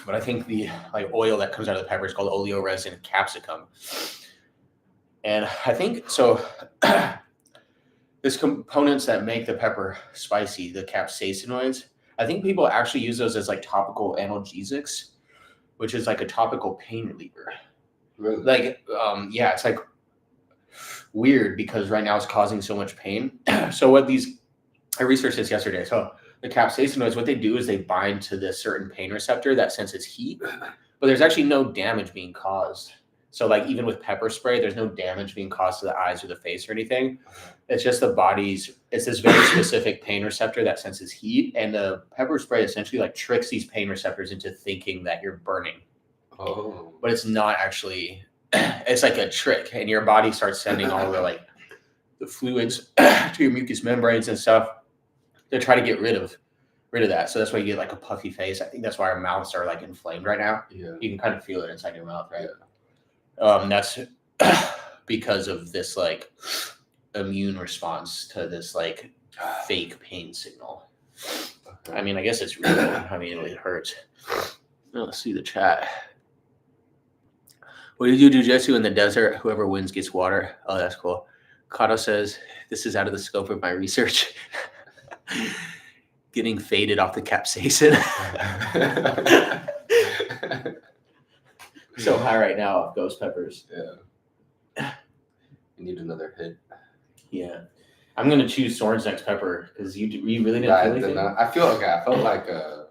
But I think the oil that comes out of the pepper is called oleoresin capsicum. And I think so there's components that make the pepper spicy, the capsaicinoids. I think people actually use those as like topical analgesics, which is like a topical pain reliever. Really? Like, yeah, it's like weird because right now it's causing so much pain. So what I researched this yesterday. So the capsaicinoids, what they do is they bind to this certain pain receptor that senses heat, but there's actually no damage being caused. So like even with pepper spray, there's no damage being caused to the eyes or the face or anything. It's just it's this very specific pain receptor that senses heat, and the pepper spray essentially like tricks these pain receptors into thinking that you're burning. Oh. But it's not actually, it's like a trick, and your body starts sending all the fluids to your mucous membranes and stuff to try to get rid of that. So that's why you get like a puffy face. I think that's why our mouths are like inflamed right now. Yeah. You can kind of feel it inside your mouth, right? Yeah. That's because of this like immune response to this like fake pain signal. Okay. I mean, I guess it's real. I mean, it hurts. Let's see the chat. What do you do jujitsu in the desert? Whoever wins gets water. Oh, that's cool. Kato says, this is out of the scope of my research. Getting faded off the capsaicin. So high right now off ghost peppers. Yeah. You need another hit. Yeah. I'm going to choose Soren's next pepper because you really didn't feel anything? I felt like a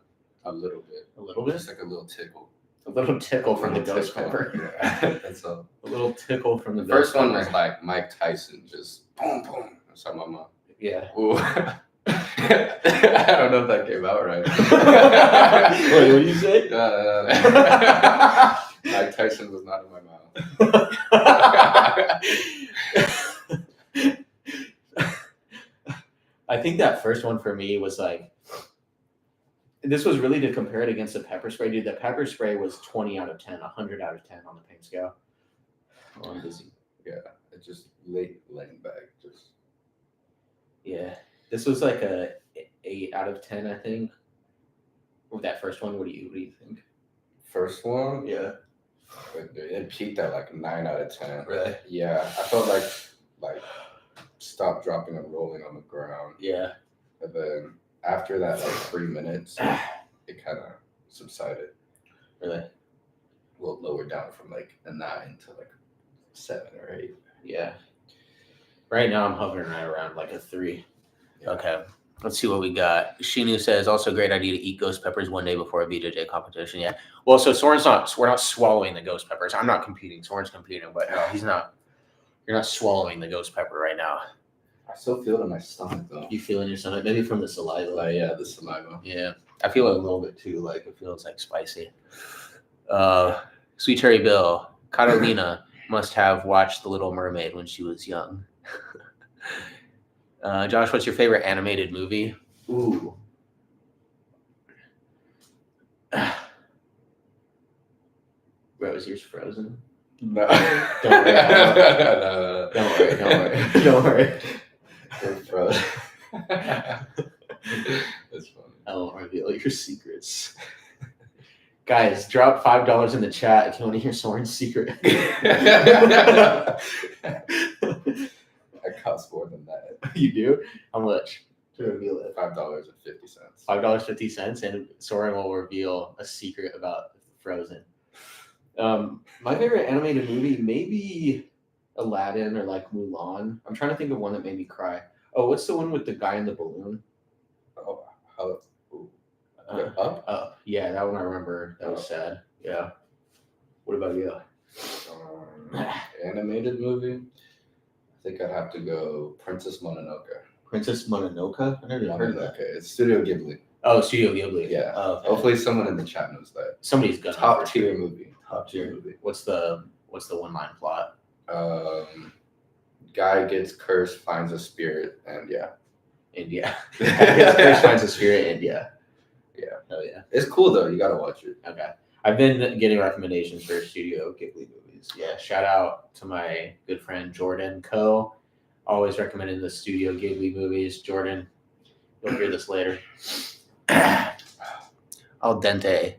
little bit. A little bit? Just like a little tickle. A little tickle from the ghost pepper. Yeah. That's all. A little tickle from the The first ghost one pepper. was like Mike Tyson, just boom, boom. Inside my mouth. Yeah. Ooh. I don't know if that came out right. Wait, what did you say? No. Mike Tyson was not in my mouth. I think that first one for me was like, this was really to compare it against the pepper spray. Dude, the pepper spray was 20 out of 10, 100 out of 10 on the pain scale. Oh, I'm busy. Yeah, it just laying back. Just Yeah. This was like a 8 out of 10, I think. With that first one, what do you think? first one, Yeah. it peaked at like 9 out of 10. Really? Yeah, I felt like stop, dropping, and rolling on the ground. Yeah. And then after that, like 3 minutes, it kind of subsided. Really? Well, lowered down from like a 9 to like 7 or 8. Yeah. Right now I'm hovering right around like a 3. Yeah. Okay. Let's see what we got. Shinu says, also a great idea to eat ghost peppers one day before a BJJ competition. Yeah. Well, so we're not swallowing the ghost peppers. I'm not competing. Soren's competing, but no, he's not. You're not swallowing the ghost pepper right now. I still feel it in my stomach though. You feel it in your stomach? Maybe from the saliva. Like, yeah, the saliva. Yeah. I feel it a little bit too. Like it feels like spicy. Sweet Cherry Bill. Catalina must have watched The Little Mermaid when she was young. Josh, what's your favorite animated movie? Ooh. Bro, is yours Frozen? No. Don't worry. No. Don't worry. It's Frozen. That's funny. I won't reveal your secrets. Guys, drop $5 in the chat if you want to hear Soren's secret. It costs more than that. You do? How much to reveal it? $5.50. $5.50, and Soren will reveal a secret about Frozen. My favorite animated movie, maybe Aladdin or like Mulan. I'm trying to think of one that made me cry. Oh, what's the one with the guy in the balloon? Oh, how? Up. Yeah, that one I remember. That was sad. Yeah. What about you? Animated movie? I think I'd have to go Princess Mononoke. Princess Mononoke? I never heard of that. It's Studio Ghibli. Oh, Studio Ghibli. Yeah. Oh, okay. Hopefully someone in the chat knows that. Somebody's gonna. Top tier movie. Top tier movie. What's the one line plot? Guy gets cursed, finds a spirit, and yeah. India. Gets finds a spirit. India. Yeah. Oh yeah. It's cool though. You gotta watch it. Okay. I've been getting recommendations for Studio Ghibli movies. Yeah. Shout out to my good friend Jordan Coe. Always recommending the Studio Ghibli movies. Jordan, you'll hear this later. Al dente.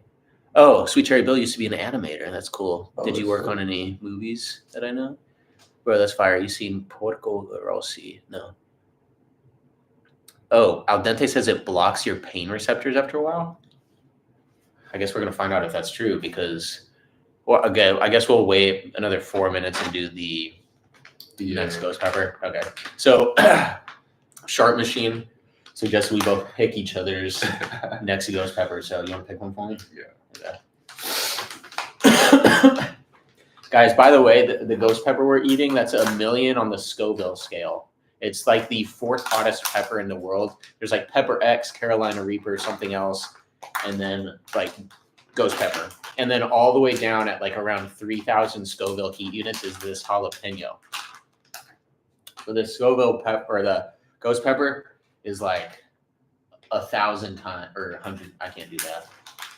Oh, Sweet Cherry Bill used to be an animator. That's cool. Oh, Did you work on any movies that I know? Bro, that's fire. You seen Porco Rossi? No. Oh, Al dente says it blocks your pain receptors after a while. I guess we're gonna find out if that's true because, well, okay, I guess we'll wait another 4 minutes and do the next ghost pepper. Okay, so Sharp Machine suggests we both pick each other's next ghost pepper. So you want to pick one for me? Yeah. Okay. Guys, by the way, the ghost pepper we're eating, that's 1,000,000 on the Scoville scale. It's like the 4th hottest pepper in the world. There's like Pepper X, Carolina Reaper, something else, and then like ghost pepper. And then all the way down at like around 3,000 Scoville heat units is this jalapeno. So the Scoville pepper, or the ghost pepper, is like 1,000 times, or 100, I can't do that.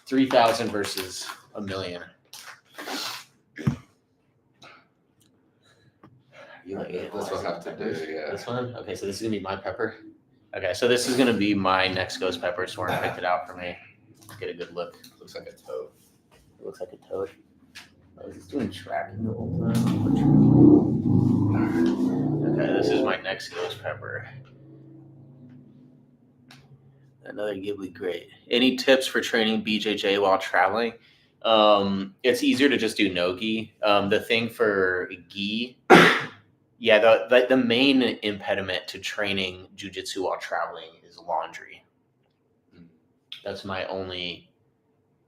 3,000 versus 1,000,000. You like it? This will have to do, yeah. This one? Okay, so this is gonna be my pepper. Okay, so this is gonna be my next ghost pepper. Soren picked it out for me. Get a good look. Looks like a toad. It looks like a toad. I was just doing tracking the whole time. Okay, this is my next ghost pepper. Another Ghibli great. Any tips for training BJJ while traveling? It's easier to just do no gi. The thing for gi, yeah, the main impediment to training jujitsu while traveling is laundry. That's my only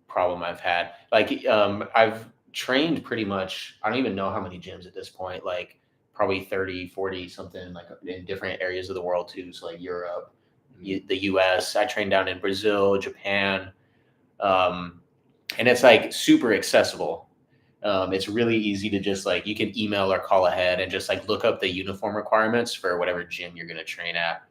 problem I've had. Like, I've trained pretty much, I don't even know how many gyms at this point, like probably 30, 40 something, like in different areas of the world too. So like Europe, the US, I trained down in Brazil, Japan. And it's like super accessible. It's really easy to just like, you can email or call ahead and just like look up the uniform requirements for whatever gym you're going to train at,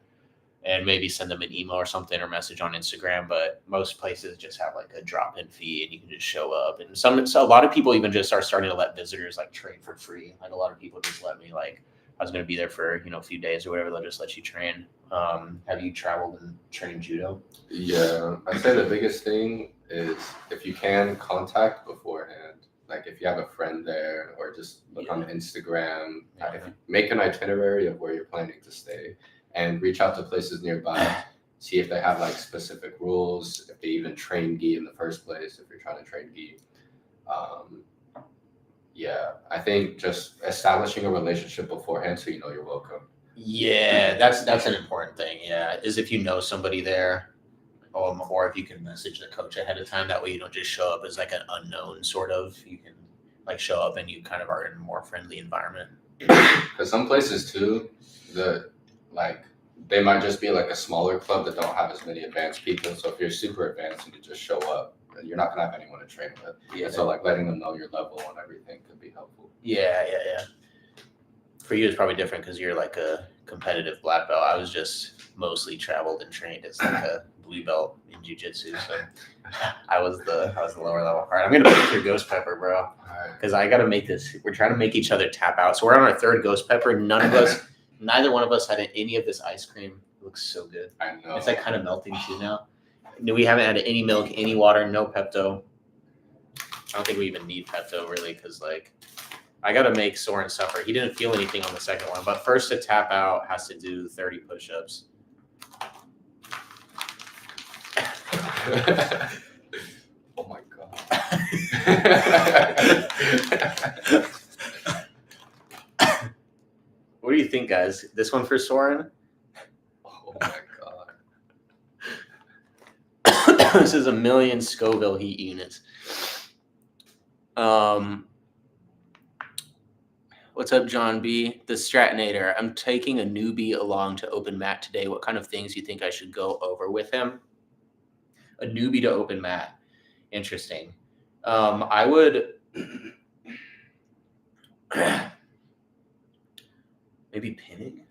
and maybe send them an email or something or message on Instagram. But most places just have like a drop-in fee and you can just show up. And so a lot of people even just are starting to let visitors like train for free. Like a lot of people just let me, like, I was going to be there for, a few days or whatever. They'll just let you train. Have you traveled and trained judo? Yeah, I'd say the biggest thing is if you can contact beforehand. Like if you have a friend there, or just look on Instagram, if you make an itinerary of where you're planning to stay and reach out to places nearby, see if they have like specific rules, if they even train gi in the first place, if you're trying to train gi. Yeah, I think just establishing a relationship beforehand so you know you're welcome. Yeah, that's an important thing. Yeah, is if you know somebody there, or if you can message the coach ahead of time. That way you don't just show up as like an unknown sort of. You can like show up and you kind of are in a more friendly environment. Because some places too, they might just be like a smaller club that don't have as many advanced people. So if you're super advanced and you just show up, you're not gonna have anyone to train with. Yeah. So like letting them know your level and everything could be helpful. Yeah. For you, it's probably different because you're like a competitive black belt. I was just mostly traveled and trained as like a blue belt in jiu-jitsu. So I was the lower level. All right, I'm gonna pick your ghost pepper, bro, because I gotta make this. We're trying to make each other tap out. So we're on our 3rd ghost pepper. Neither one of us had any of this ice cream. It looks so good. I know. It's like kind of melting too now. We haven't had any milk, any water, no Pepto. I don't think we even need Pepto really, because like I gotta make Soren suffer. He didn't feel anything on the second one, but first to tap out has to do 30 push-ups. Oh my god. What do you think, guys? This one for Soren? Oh my god. This is 1,000,000 Scoville heat units. What's up, John B? The Stratinator. I'm taking a newbie along to open mat today. What kind of things do you think I should go over with him? A newbie to open mat. Interesting. I would maybe pinning.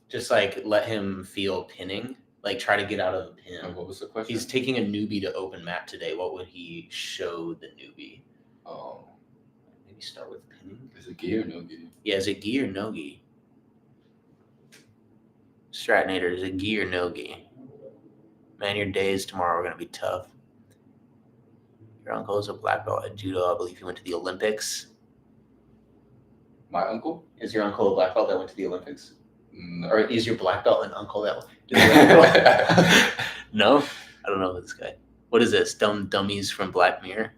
Just like let him feel pinning. Like try to get out of the pin. What was the question? He's taking a newbie to open mat today. What would he show the newbie? Oh. Maybe start with pinning. Is it gi or no gi? Yeah, is it gi or no gi? Stratinator, is it gi or no gi? Man, your days tomorrow are going to be tough. Your uncle is a black belt at judo. I believe he went to the Olympics. My uncle? Is your uncle a black belt that went to the Olympics? No. Or is your black belt an uncle that No? I don't know this guy. What is this? Dumb dummies from Black Mirror?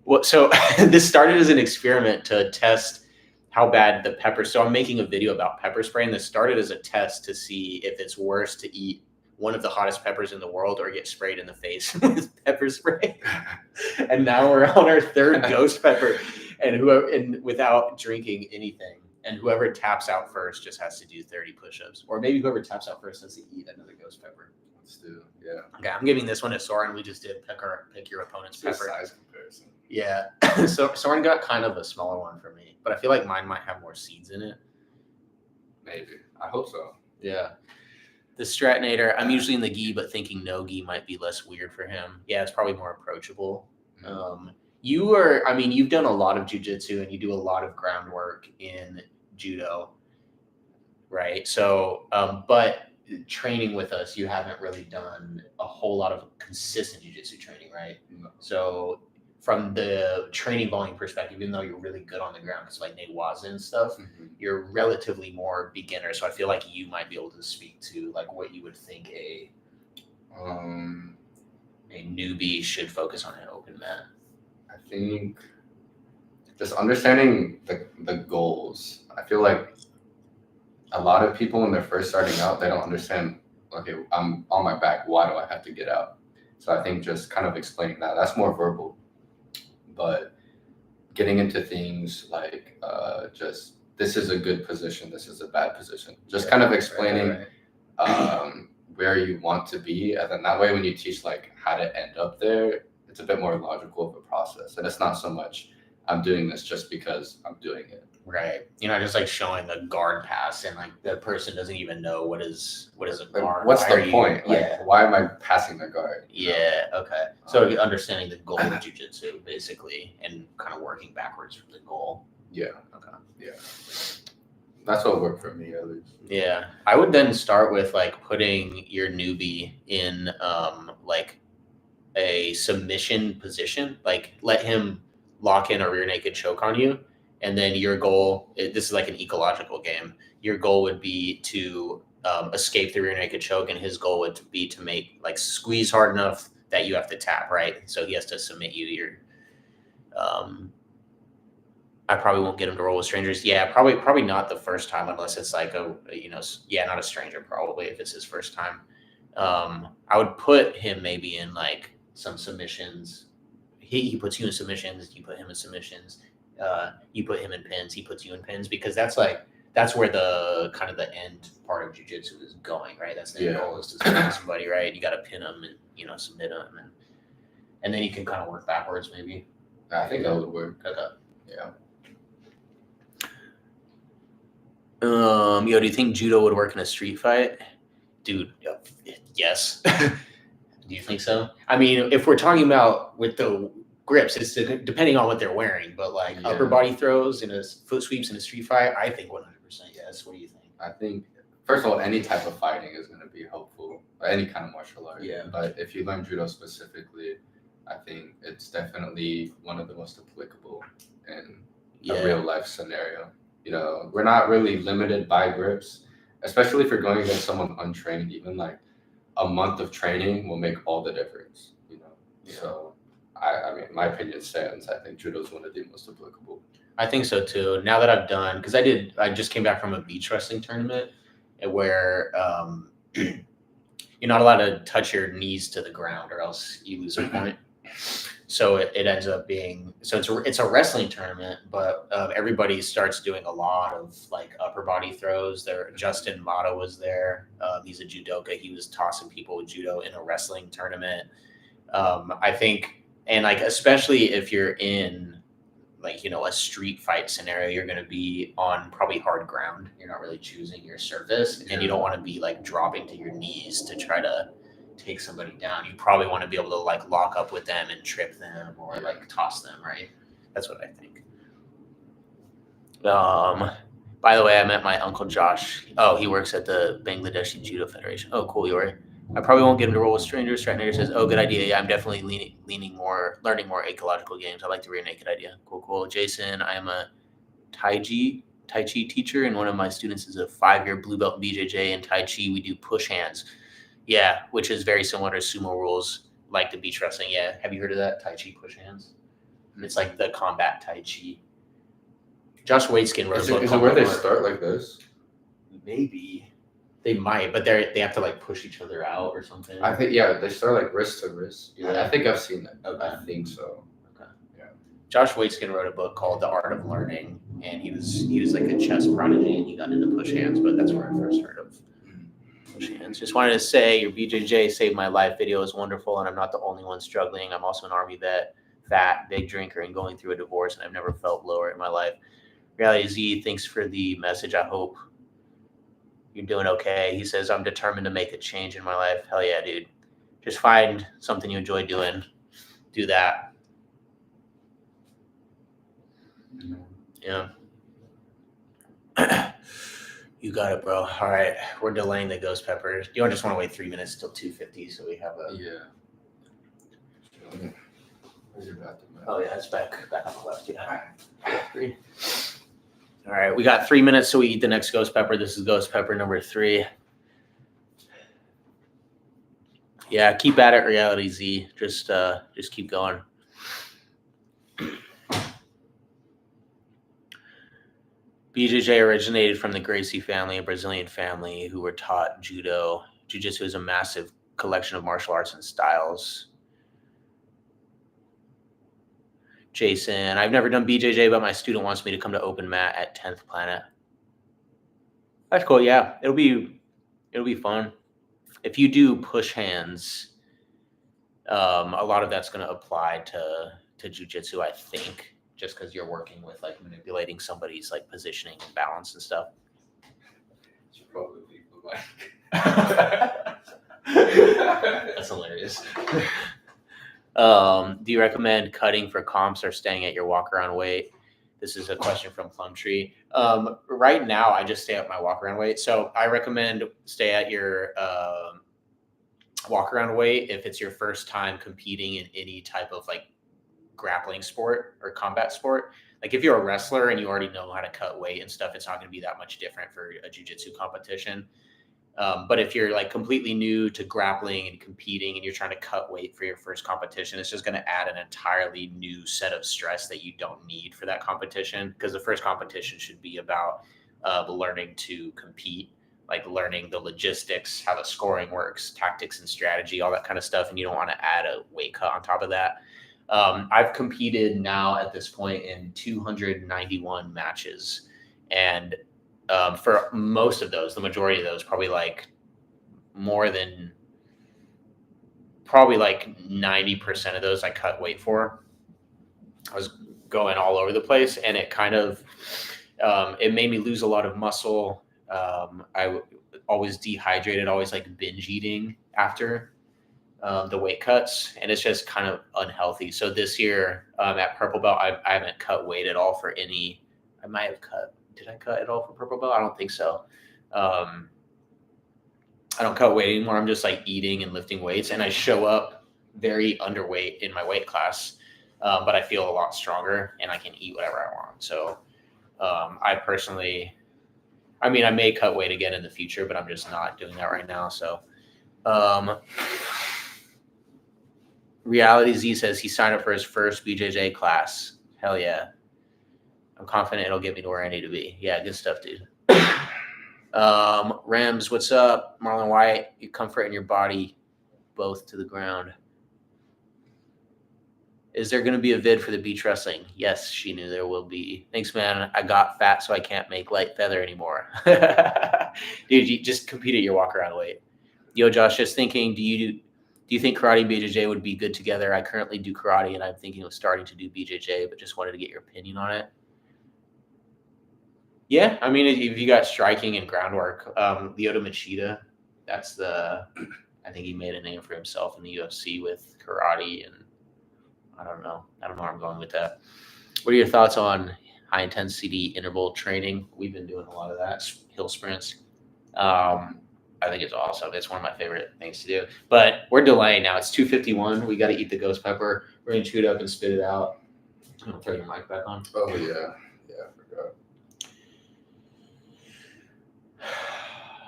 What? So this started as an experiment to test how bad the pepper. So I'm making a video about pepper spray, and this started as a test to see if it's worse to eat one of the hottest peppers in the world or get sprayed in the face with pepper spray. And now we're on our third ghost pepper, and without drinking anything. And whoever taps out first just has to do 30 push-ups, or maybe whoever taps out first has to eat another ghost pepper. Let's do, yeah. Okay, I'm giving this one to Soren. We just did pick your opponent's It's pepper. a size comparison. Yeah, so Soren got kind of a smaller one for me, but I feel like mine might have more seeds in it. Maybe. I hope so. Yeah. The Stratinator, I'm usually in the gi, but thinking no gi might be less weird for him. Yeah, it's probably more approachable. You've done a lot of jiu-jitsu and you do a lot of groundwork in judo, right? So, but training with us, you haven't really done a whole lot of consistent jiu-jitsu training, right? No. So from the training volume perspective, even though you're really good on the ground, because like Newaza and stuff, you're relatively more beginner. So I feel like you might be able to speak to like what you would think a newbie should focus on an open mat. I think just understanding the goals. I feel like a lot of people when they're first starting out, they don't understand, okay, I'm on my back, why do I have to get out? So I think just kind of explaining that's more verbal. But getting into things like just this is a good position, this is a bad position. Just kind of explaining where you want to be, and then that way when you teach like how to end up there, it's a bit more logical of a process, and it's not so much I'm doing this just because I'm doing it. Right. You're not just like showing a guard pass and like the person doesn't even know what is a guard. What's the point? Like, why am I passing the guard? Yeah. Okay. So understanding the goal of jiu-jitsu basically and kind of working backwards from the goal. Yeah. Okay. Yeah. That's what worked for me at least. Yeah. I would then start with like putting your newbie in like a submission position, like let him lock in a rear naked choke on you. And then your goal, this is like an ecological game. Your goal would be to escape the rear naked choke, and his goal would be to make like squeeze hard enough that you have to tap, right? So he has to submit you. I probably won't get him to roll with strangers. Yeah, probably not the first time unless it's like not a stranger probably if it's his first time. I would put him maybe in like some submissions. He puts you in submissions. You put him in submissions. You put him in pins, he puts you in pins, because that's where the kind of the end part of jiu-jitsu is going, right? That's the goal, is to submit somebody, right? You got to pin them and submit them, and then you can kind of work backwards maybe. I think that would work. Okay. Yeah. Do you think judo would work in a street fight? Dude, yes. Do you think so? I mean, if we're talking about with the grips, it's depending on what they're wearing, but like upper body throws and foot sweeps in a street fight, I think 100% yes. What do you think? I think, first of all, any type of fighting is going to be helpful, any kind of martial art. Yeah. But if you learn judo specifically, I think it's definitely one of the most applicable in a real life scenario. We're not really limited by grips, especially if you're going against someone untrained. Even like a month of training will make all the difference. So. I mean, my opinion stands. I think judo is one of the most applicable. I think so too. Now that I've done, because I just came back from a beach wrestling tournament where you're not allowed to touch your knees to the ground or else you lose a point. So it ends up being, so it's a wrestling tournament, but everybody starts doing a lot of like upper body throws. Justin Mata was there. He's a judoka. He was tossing people with judo in a wrestling tournament. I think. And like, especially if you're in like, a street fight scenario, you're going to be on probably hard ground. You're not really choosing your surface, and you don't want to be like dropping to your knees to try to take somebody down. You probably want to be able to like lock up with them and trip them or like toss them, right? That's what I think. By the way, I met my uncle Josh. Oh, he works at the Bangladeshi Judo Federation. Oh, cool, Yori. I probably won't get him to roll with strangers. Stratinator says, "Oh, good idea. Yeah, I'm definitely learning more ecological games. I like the rear naked idea. Cool. Jason, I am a Taiji Tai Chi teacher, and one of my students is a 5-year blue belt in BJJ and Tai Chi. We do push hands. Yeah, which is very similar to sumo rules, like the beach wrestling. Yeah, have you heard of that? Tai Chi push hands. It's like the combat Tai Chi. Josh Waitskin wrote a book. Is it where they start like this? Maybe they might, but they have to like push each other out or something. I think they start like wrist to wrist. Yeah. I think I've seen that. Okay. I think so. Okay. Yeah. Josh Waitskin wrote a book called The Art of Learning, and he was like a chess prodigy, and he got into push hands, but that's where I first heard of push hands. Just wanted to say your BJJ saved my life video is wonderful, and I'm not the only one struggling. I'm also an Army vet, fat, big drinker, and going through a divorce, and I've never felt lower in my life. Reality Z, thanks for the message. I hope you're doing okay. He says, I'm determined to make a change in my life. Hell yeah, dude. Just find something you enjoy doing. Do that. Yeah. You got it, bro. All right. We're delaying the ghost pepper. You don't just want to wait 3 minutes till 2:50 so we have a... Yeah. Where's your bathroom? Oh, yeah. It's back on the left. Yeah. 3. All right. We got 3 minutes so we eat the next ghost pepper. This is ghost pepper number 3. Yeah. Keep at it, Reality Z. Just keep going. BJJ originated from the Gracie family, a Brazilian family who were taught judo. Jiu-jitsu is a massive collection of martial arts and styles. Jason, I've never done BJJ, but my student wants me to come to open mat at 10th Planet. That's cool. Yeah, it'll be fun. If you do push hands, a lot of that's going to apply to jiu-jitsu, I think. Just because you're working with like manipulating somebody's like positioning and balance and stuff. Should probably leave the mic. That's hilarious. Do you recommend cutting for comps or staying at your walk around weight? This is a question from Plumtree. Right now, I just stay at my walk around weight. So I recommend stay at your walk around weight if it's your first time competing in any type of like grappling sport or combat sport. Like if you're a wrestler and you already know how to cut weight and stuff, it's not going to be that much different for a jiu-jitsu competition. But if you're like completely new to grappling and competing and you're trying to cut weight for your first competition, it's just going to add an entirely new set of stress that you don't need for that competition, because the first competition should be about learning to compete, like learning the logistics, how the scoring works, tactics and strategy, all that kind of stuff. And you don't want to add a weight cut on top of that. I've competed now at this point in 291 matches, and for most of those, the majority of those, probably like 90% of those I cut weight for. I was going all over the place, and it kind of it made me lose a lot of muscle. I always dehydrated, always like binge eating after the weight cuts, and it's just kind of unhealthy. So this year at purple belt, I haven't cut weight at all for any. I might have cut. Did I cut at all for purple belt? I don't think so. I don't cut weight anymore. I'm just like eating and lifting weights, and I show up very underweight in my weight class, but I feel a lot stronger and I can eat whatever I want. So I personally, I mean, I may cut weight again in the future, but I'm just not doing that right now. So Reality Z says he signed up for his first BJJ class. Hell yeah. I'm confident it'll get me to where I need to be. Yeah, good stuff, dude. Rams, what's up? Marlon White, your comfort in your body, both to the ground. Is there going to be a vid for the beach wrestling? Yes, she knew there will be. Thanks, man. I got fat, so I can't make light feather anymore. Dude, you just compete at your walk around weight. Yo, Josh, just thinking, do you think karate and BJJ would be good together? I currently do karate, and I'm thinking of starting to do BJJ, but just wanted to get your opinion on it. Yeah, I mean, if you got striking and groundwork, Lyoto Machida, I think he made a name for himself in the UFC with karate, and I don't know where I'm going with that. What are your thoughts on high intensity interval training? We've been doing a lot of that, hill sprints. I think it's awesome. It's one of my favorite things to do. But we're delaying now. It's 2:51. We got to eat the ghost pepper. We're going to chew it up and spit it out. I'm going to throw your mic back on. Oh, yeah. Yeah, I forgot.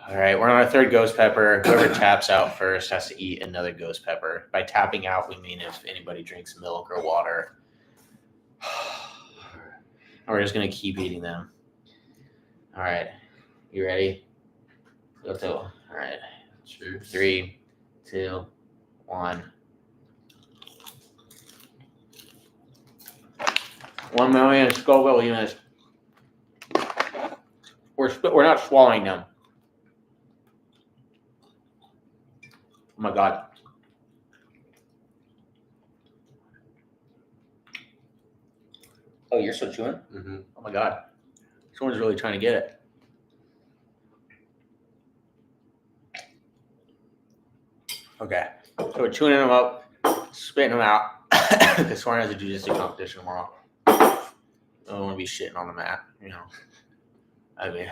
All right, we're on our third ghost pepper. Whoever taps out first has to eat another ghost pepper. By tapping out, we mean if anybody drinks milk or water. We're just gonna keep eating them. All right, you ready? Go to. All right, Cheers. 3, 2, 1. 1 million Scoville units. We're not swallowing them. Oh my god. Oh, you're still chewing? Mm-hmm. Oh my god. Someone's really trying to get it. Okay. So we're chewing them up, spitting them out. Because Soren has a jiu-jitsu competition tomorrow. I don't want to be shitting on the mat, you know. I mean,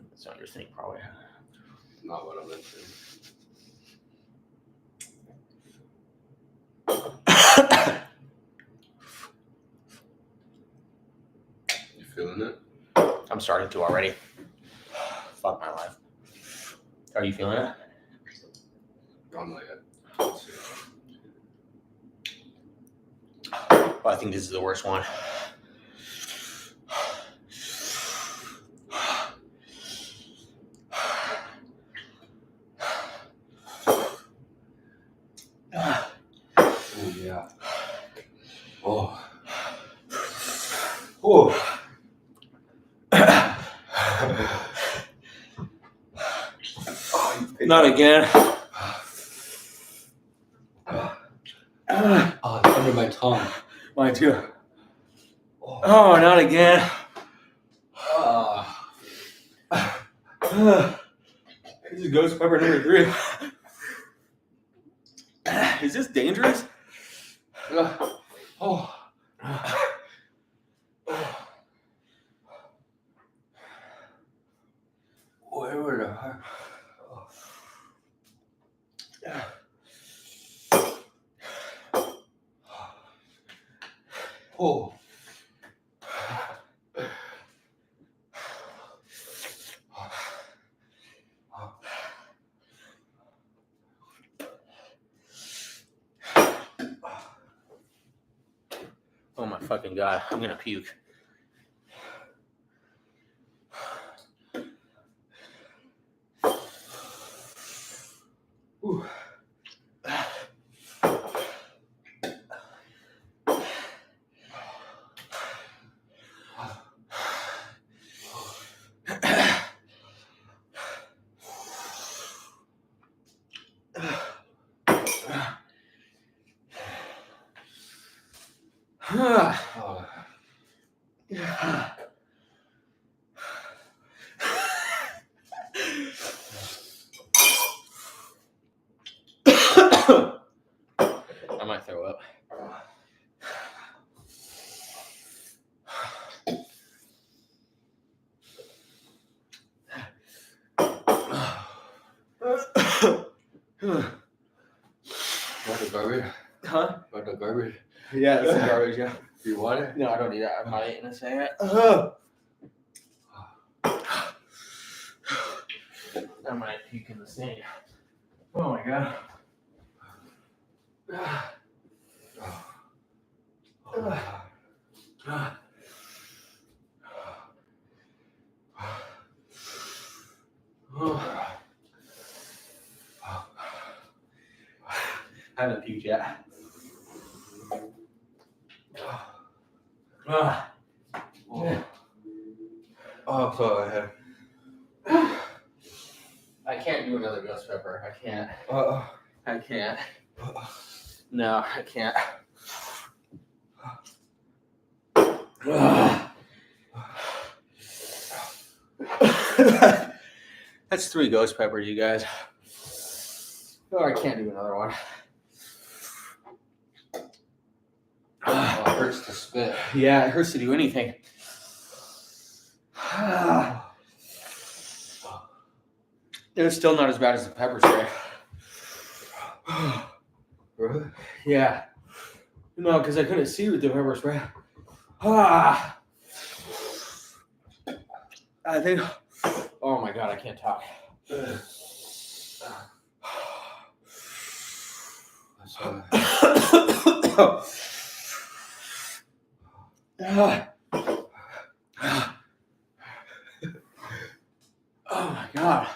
that's not your thing, probably. Not what I'm into. You feeling it? I'm starting to already. Fuck my life. Are you feeling it? I'm not yet. Well, I think this is the worst one. Oh yeah. Oh. Oh. Not again. Oh, it's under my tongue. Mine too. Oh, not again. This is ghost pepper number 3. Is this dangerous? Oh. Where the heck? Oh. Oh my fucking god, I'm gonna puke. Ooh. Oh. I might throw up. Want the garbage? Huh? Want the garbage? Yeah, it's garbage, yeah. You want it? No, I don't need that. I might in a second. I might puke in the sink. Oh my god. I haven't puked yet. Oh, so I had. I can't do another ghost pepper. I can't. I can't. No, I can't. That's 3 ghost peppers, you guys. Oh, I can't do another one. Oh, it hurts to spit. Yeah, it hurts to do anything. It was still not as bad as the pepper spray. Really? Yeah. No, because I couldn't see with the pepper spray. I think. Oh my god, I can't talk. Oh my god.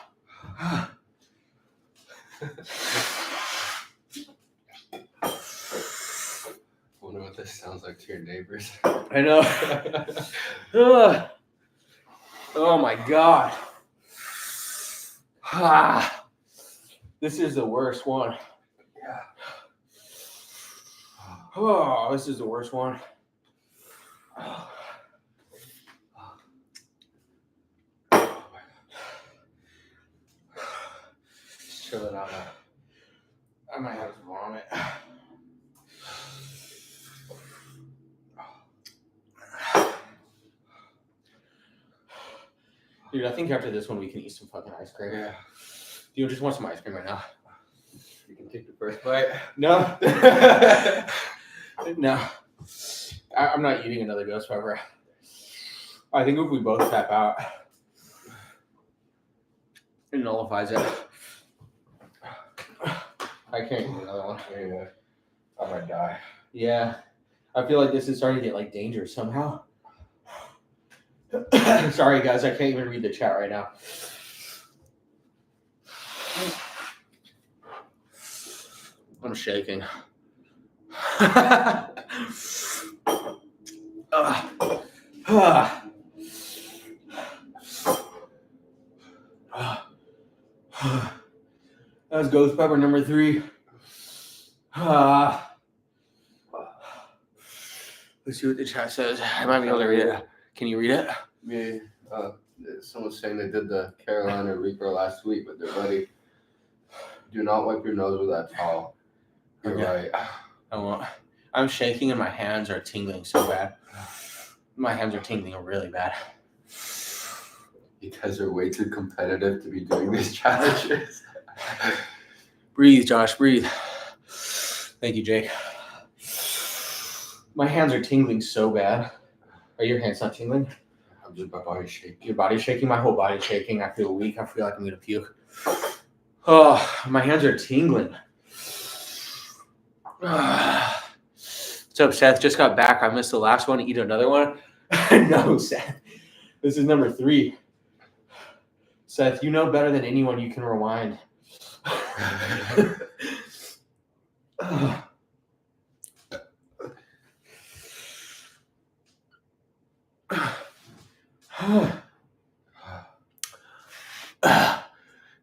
Wonder what this sounds like to your neighbors. I know. Oh my god. This is the worst one. Yeah. Oh, this is the worst one. Just chill it out. I might have to vomit. Dude, I think after this one we can eat some fucking ice cream. Yeah. Do you just want some ice cream right now? You can take the first bite. No. No. I'm not eating another ghost pepper. I think if we both tap out, it nullifies it. I can't eat another one. Yeah. I might die. Yeah. I feel like this is starting to get like dangerous somehow. Sorry guys, I can't even read the chat right now. I'm shaking. That was ghost pepper number 3. Let's see what the chat says. I might be able to read it. Can you read it? Me, someone's saying they did the Carolina Reaper last week, but they're ready. Do not wipe your nose with that towel. You're right. I won't. I'm shaking and my hands are tingling so bad. My hands are tingling really bad. You guys are way too competitive to be doing these challenges. Breathe, Josh, breathe. Thank you, Jake. My hands are tingling so bad. Are your hands not tingling? I'm just my body shaking. Your body's shaking? My whole body's shaking. I feel weak. I feel like I'm going to puke. Oh, my hands are tingling. What's up, Seth? Just got back. I missed the last one. Eat another one? No, Seth. This is number 3. Seth, you know better than anyone. You can rewind.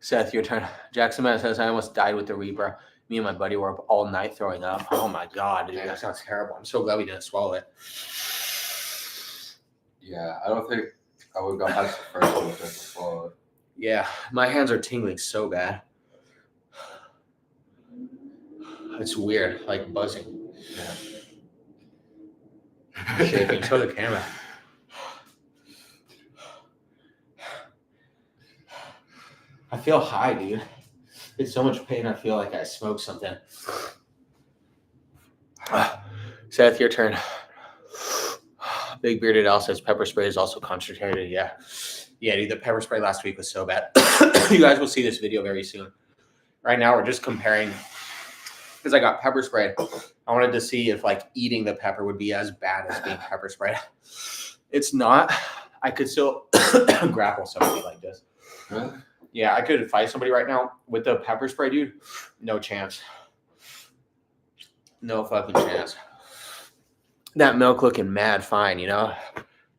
Seth, your turn. Jackson Man says, I almost died with the Reaper. Me and my buddy were up all night throwing up. Oh my god, dude, that sounds terrible. I'm so glad we didn't swallow it. Yeah, I don't think I would go past the first one if I swallowed. Yeah, my hands are tingling so bad. It's weird, like buzzing. Yeah. Shaking. Show the camera. I feel high, dude. It's so much pain. I feel like I smoked something. Seth, your turn. Big Bearded Al says pepper spray is also concentrated. Yeah. Yeah, dude, the pepper spray last week was so bad. You guys will see this video very soon. Right now, we're just comparing because I got pepper sprayed. I wanted to see if like eating the pepper would be as bad as being pepper sprayed. It's not. I could still grapple somebody like this. Really? Yeah, I could fight somebody right now with the pepper spray, dude. No chance. No fucking chance. That milk looking mad fine, you know?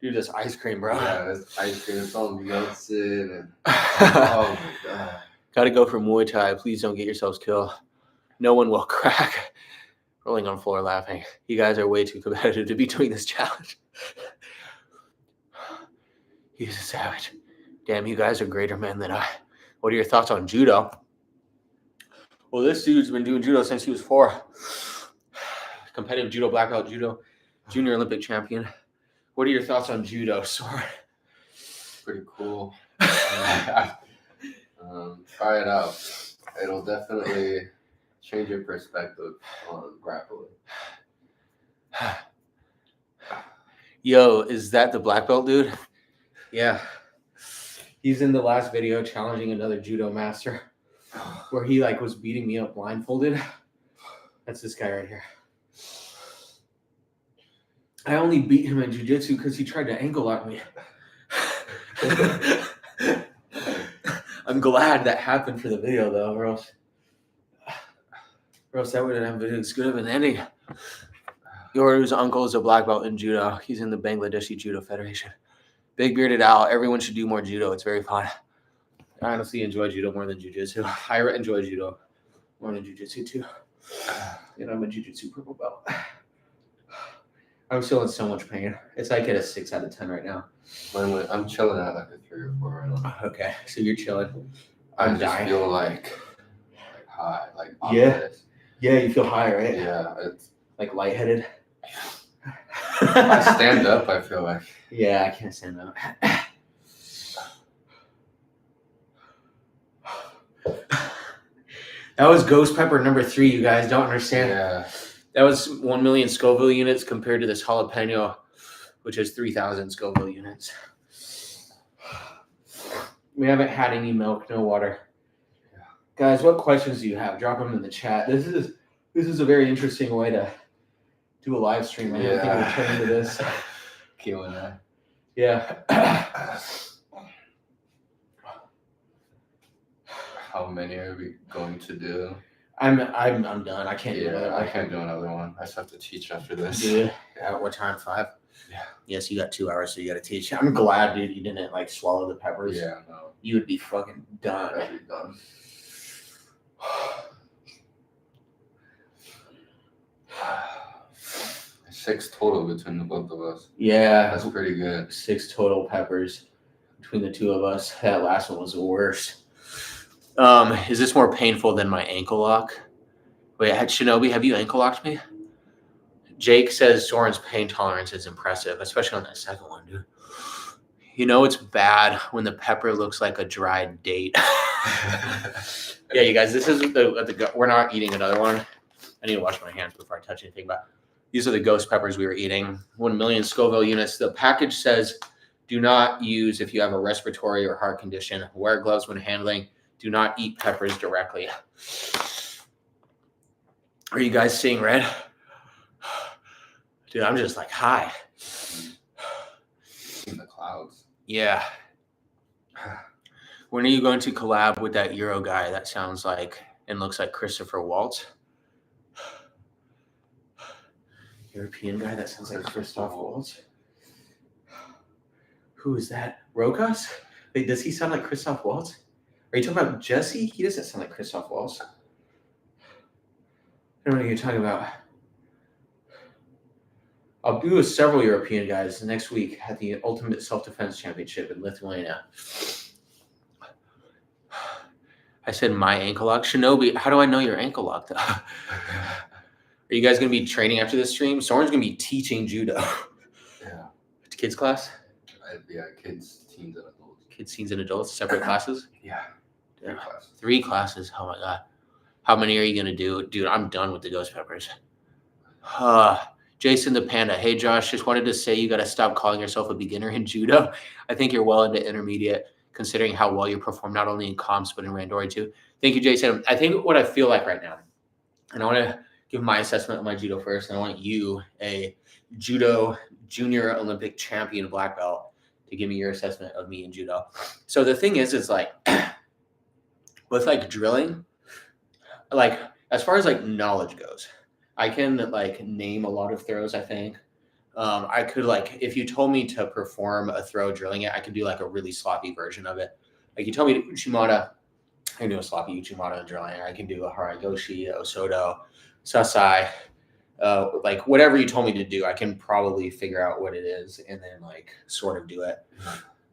Dude, this ice cream, bro. Yeah, this ice cream, it's all melted and oh my god. Gotta go for Muay Thai. Please don't get yourselves killed. No one will crack. Rolling on floor laughing. You guys are way too competitive to be doing this challenge. He's a savage. Damn, you guys are greater men than I. What are your thoughts on judo? Well, this dude's been doing judo since he was 4. Competitive judo, black belt judo, junior Olympic champion. What are your thoughts on judo, Sword? Pretty cool. Try it out. It'll definitely change your perspective on grappling. Yo, is that the black belt dude? Yeah. He's in the last video challenging another judo master where he like was beating me up blindfolded. That's this guy right here. I only beat him in jiu-jitsu because he tried to ankle lock me. I'm glad that happened for the video though, or else that wouldn't have been as good of an ending. Yoru's uncle is a black belt in judo. He's in the Bangladeshi Judo Federation. Big bearded owl. Everyone should do more judo. It's very fun. I honestly enjoy judo more than jiu-jitsu. I enjoy judo more than jiu-jitsu too. And I'm a jiu-jitsu purple belt. I'm still in so much pain. It's like at a 6 out of 10 right now. I'm chilling at like a 3 or 4 right now. Okay, so you're chilling. I I'm just dying. feel like high, like Yeah. Yeah, you feel high, right? Yeah, it's like lightheaded. I stand up, I feel like. Yeah, I can't stand up. That was ghost pepper number 3. You guys don't understand. Yeah. That was 1 million Scoville units compared to this jalapeno, which is 3,000 Scoville units. We haven't had any milk, no water. Yeah. Guys, what questions do you have? Drop them in the chat. This is a very interesting way to do a live stream. I don't think we'll turn into this. Q&A. Yeah. How many are we going to do? I'm done. I can't do another one. I can't do another one. I just have to teach after this. Dude, at what time? 5? Yeah. Yes, you got 2 hours, so you got to teach. I'm glad, dude, you didn't like swallow the peppers. Yeah, no. You would be fucking done. I'd be done. 6 total between the both of us. Yeah. That's pretty good. 6 total peppers between the 2 of us. That last one was the worst. Is this more painful than my ankle lock? Wait, Shinobi, have you ankle locked me? Jake says Soren's pain tolerance is impressive, especially on that second one, dude. You know it's bad when the pepper looks like a dried date. Yeah, you guys, this is we're not eating another one. I need to wash my hands before I touch anything, but these are the ghost peppers we were eating. 1 million Scoville units. The package says, do not use if you have a respiratory or heart condition. Wear gloves when handling. Do not eat peppers directly. Are you guys seeing red? Dude, I'm just like high. In the clouds. Yeah. When are you going to collab with that Euro guy that sounds like and looks like Christopher Waltz? European guy that sounds like Christoph Waltz? Who is that? Rokas? Wait, does he sound like Christoph Waltz? Are you talking about Jesse? He doesn't sound like Christoph Waltz. I don't know what you're talking about. I'll be with several European guys next week at the Ultimate Self-Defense Championship in Lithuania. I said my ankle lock. Shinobi, how do I know your ankle lock though? Are you guys going to be training after this stream? Soren's going to be teaching judo. Yeah. Kids class? Yeah, kids, teens, and adults. Kids, teens, and adults, separate classes? Yeah. 3 Yeah. classes. 3 classes. Oh my God. How many are you going to do? Dude, I'm done with the ghost peppers. Jason the Panda. Hey, Josh, just wanted to say you got to stop calling yourself a beginner in judo. I think you're well into intermediate, considering how well you perform not only in comps, but in randori too. Thank you, Jason. I think what I feel like right now, and I want to give my assessment of my judo first, and I want you, a judo junior Olympic champion black belt, to give me your assessment of me in judo. So the thing is like, with like drilling, like as far as like knowledge goes, I can like name a lot of throws, I think. I could like, if you told me to perform a throw drilling it, I could do like a really sloppy version of it. Like you told me to Uchimata, I can do a sloppy Uchimata drilling. I can do a Haragoshi, Osodo, Sasai, like whatever you told me to do, I can probably figure out what it is and then like sort of do it.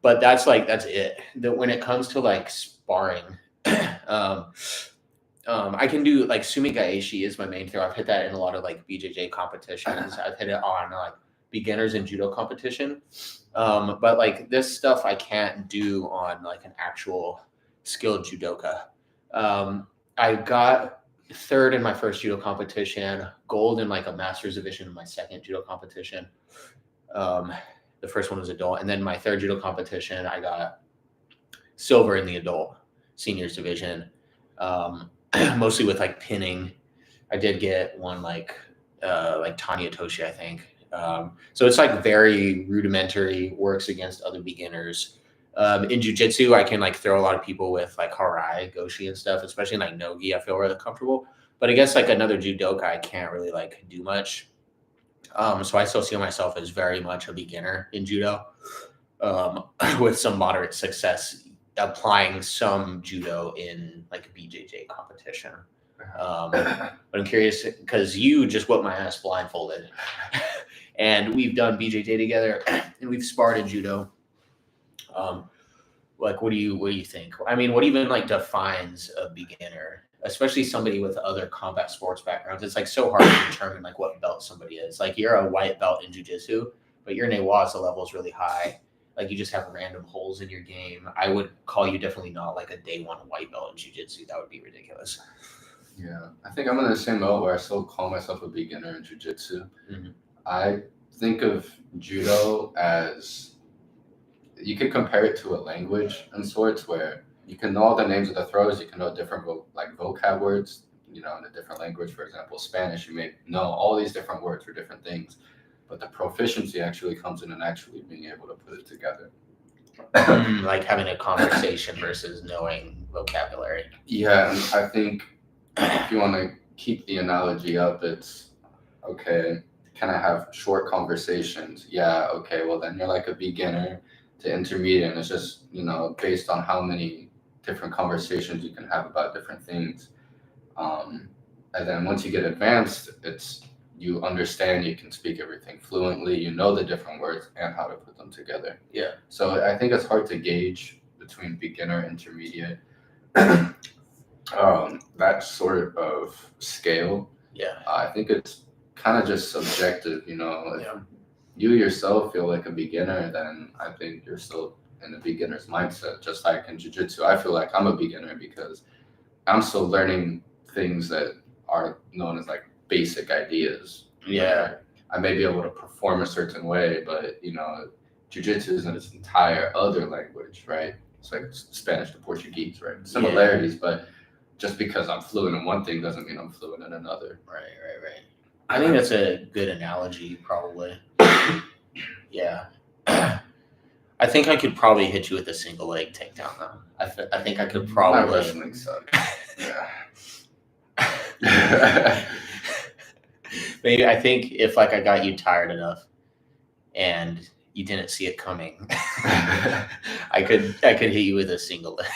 But that's it. When it comes to like sparring, I can do like Sumi Gaeshi is my main throw. I've hit that in a lot of like BJJ competitions. I've hit it on like beginners in judo competition. But like this stuff I can't do on like an actual skilled judoka. I got 3rd in my first judo competition, gold in like a master's division in my second judo competition. The first one was adult. And then my 3rd judo competition, I got silver in the adult seniors division, mostly with like pinning. I did get one like Tanya Toshi, I think. So it's like very rudimentary, works against other beginners. In jujitsu, I can like throw a lot of people with like harai, goshi, and stuff, especially in like nogi. I feel really comfortable. But against like another judoka, I can't really like do much. So I still see myself as very much a beginner in judo, with some moderate success applying some judo in like a BJJ competition. But I'm curious because you just whooped my ass blindfolded, and we've done BJJ together, and we've sparred in judo. Like, what do you think? I mean, what even like defines a beginner, especially somebody with other combat sports backgrounds? It's like so hard to determine like what belt somebody is. Like, you're a white belt in jujitsu, but your Newaza level is really high. Like, you just have random holes in your game. I would call you definitely not like a day one white belt in jujitsu. That would be ridiculous. Yeah, I think I'm in the same boat where I still call myself a beginner in jiu-jitsu. Mm-hmm. I think of judo as, you could compare it to a language in sorts, where you can know all the names of the throws, you can know different vocab words, in a different language. For example, Spanish, you may know all these different words for different things, but the proficiency actually comes in and actually being able to put it together. Like having a conversation versus knowing vocabulary. Yeah, and I think if you want to keep the analogy up, it's okay, can I have short conversations? Yeah, okay, well then you're like a beginner to intermediate, and it's just, based on how many different conversations you can have about different things. And then once you get advanced, it's, you understand, you can speak everything fluently, you know the different words and how to put them together. Yeah. So I think it's hard to gauge between beginner, intermediate, that sort of scale. Yeah. I think it's kind of just subjective, If you yourself feel like a beginner, then I think you're still in the beginner's mindset. Just like in jiu-jitsu, I feel like I'm a beginner because I'm still learning things that are known as like basic ideas. Yeah. I may be able to perform a certain way, but jiu-jitsu is in its entire other language, right? It's like Spanish to Portuguese, right? Similarities, but just because I'm fluent in one thing doesn't mean I'm fluent in another. Right. I think that's a good analogy, probably. Yeah. I think I could probably hit you with a single leg takedown, though. I think I could probably. My wrestling sucks. Yeah. Maybe I think if like I got you tired enough and you didn't see it coming, I could hit you with a single leg.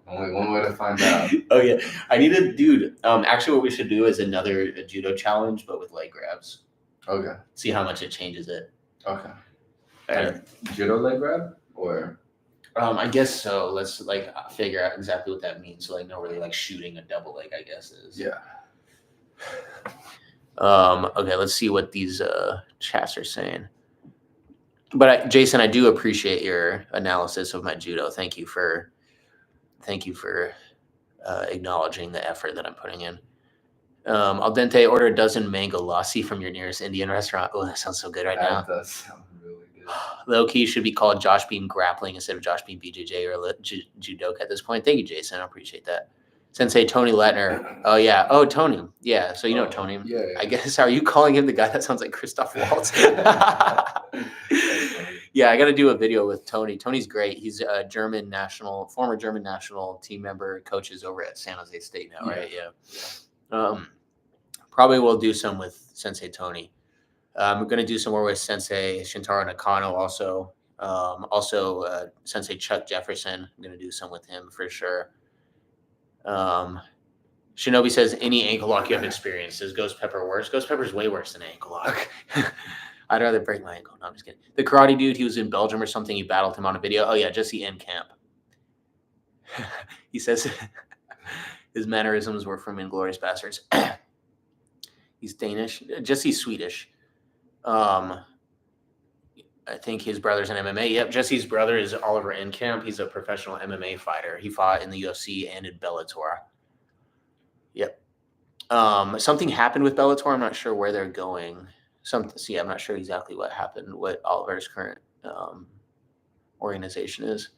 Only one way to find out. Oh yeah, I need a dude. Actually, what we should do is another judo challenge, but with leg grabs. Okay. See how much it changes it. Okay. Judo leg grab or? I guess so. Let's like figure out exactly what that means. So like, no, really like shooting a double leg, I guess is. Yeah. Okay, let's see what these chats are saying. But Jason, I do appreciate your analysis of my judo. Thank you for acknowledging the effort that I'm putting in. Al dente, order a dozen mango lassi from your nearest Indian restaurant. Oh, that sounds so good right now. That does sound really good. Low key should be called Josh Beam Grappling instead of Josh Beam BJJ or Judoka at this point. Thank you, Jason. I appreciate that. Sensei Tony Letner. Oh yeah. Oh, Tony. Yeah. So you know Tony. Yeah. I guess. Are you calling him the guy that sounds like Christoph Waltz? Yeah, I got to do a video with Tony. Tony's great. He's a former German national team member, coaches over at San Jose State now, right? Yeah. Probably will do some with Sensei Tony. I'm going to do some more with Sensei Shintaro Nakano also. Sensei Chuck Jefferson. I'm going to do some with him for sure. Shinobi says, any ankle lock you have experienced. Is Ghost Pepper worse? Ghost Pepper's way worse than ankle lock. I'd rather break my ankle. No, I'm just kidding. The karate dude, he was in Belgium or something. You battled him on a video. Oh, yeah, Jesse in camp. He says his mannerisms were from Inglourious Bastards. He's Danish. Jesse's Swedish. I think his brother's in MMA. Yep, Jesse's brother is Oliver Enkamp. He's a professional MMA fighter. He fought in the UFC and in Bellator. Yep. Something happened with Bellator. I'm not sure where they're going. I'm not sure exactly what happened, what Oliver's current organization is.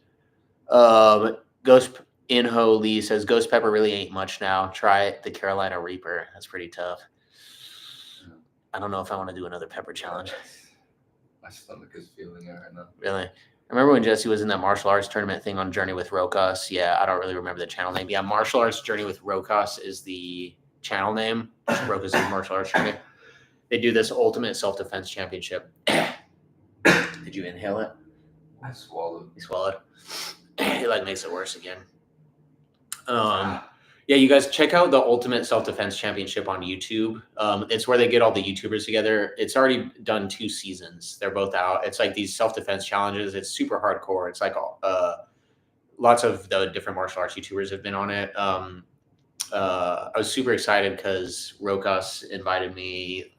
Ghost Inho Lee says Ghost Pepper really ain't much now. Try the Carolina Reaper. That's pretty tough. I don't know if I want to do another pepper challenge. My stomach is feeling it right now. Really? I remember when Jesse was in that martial arts tournament thing on Journey with Rokas. Yeah, I don't really remember the channel name. Yeah, Martial Arts Journey with Rokas is the channel name. Rokas is martial arts journey. They do this ultimate self-defense championship. Did you inhale it? I swallowed. You swallowed. It like makes it worse again. Yeah, you guys check out the Ultimate Self-Defense Championship on YouTube. It's where they get all the YouTubers together. It's already done 2 seasons. They're both out. It's like these self-defense challenges. It's super hardcore. It's like lots of the different martial arts YouTubers have been on it. I was super excited because Rokas invited me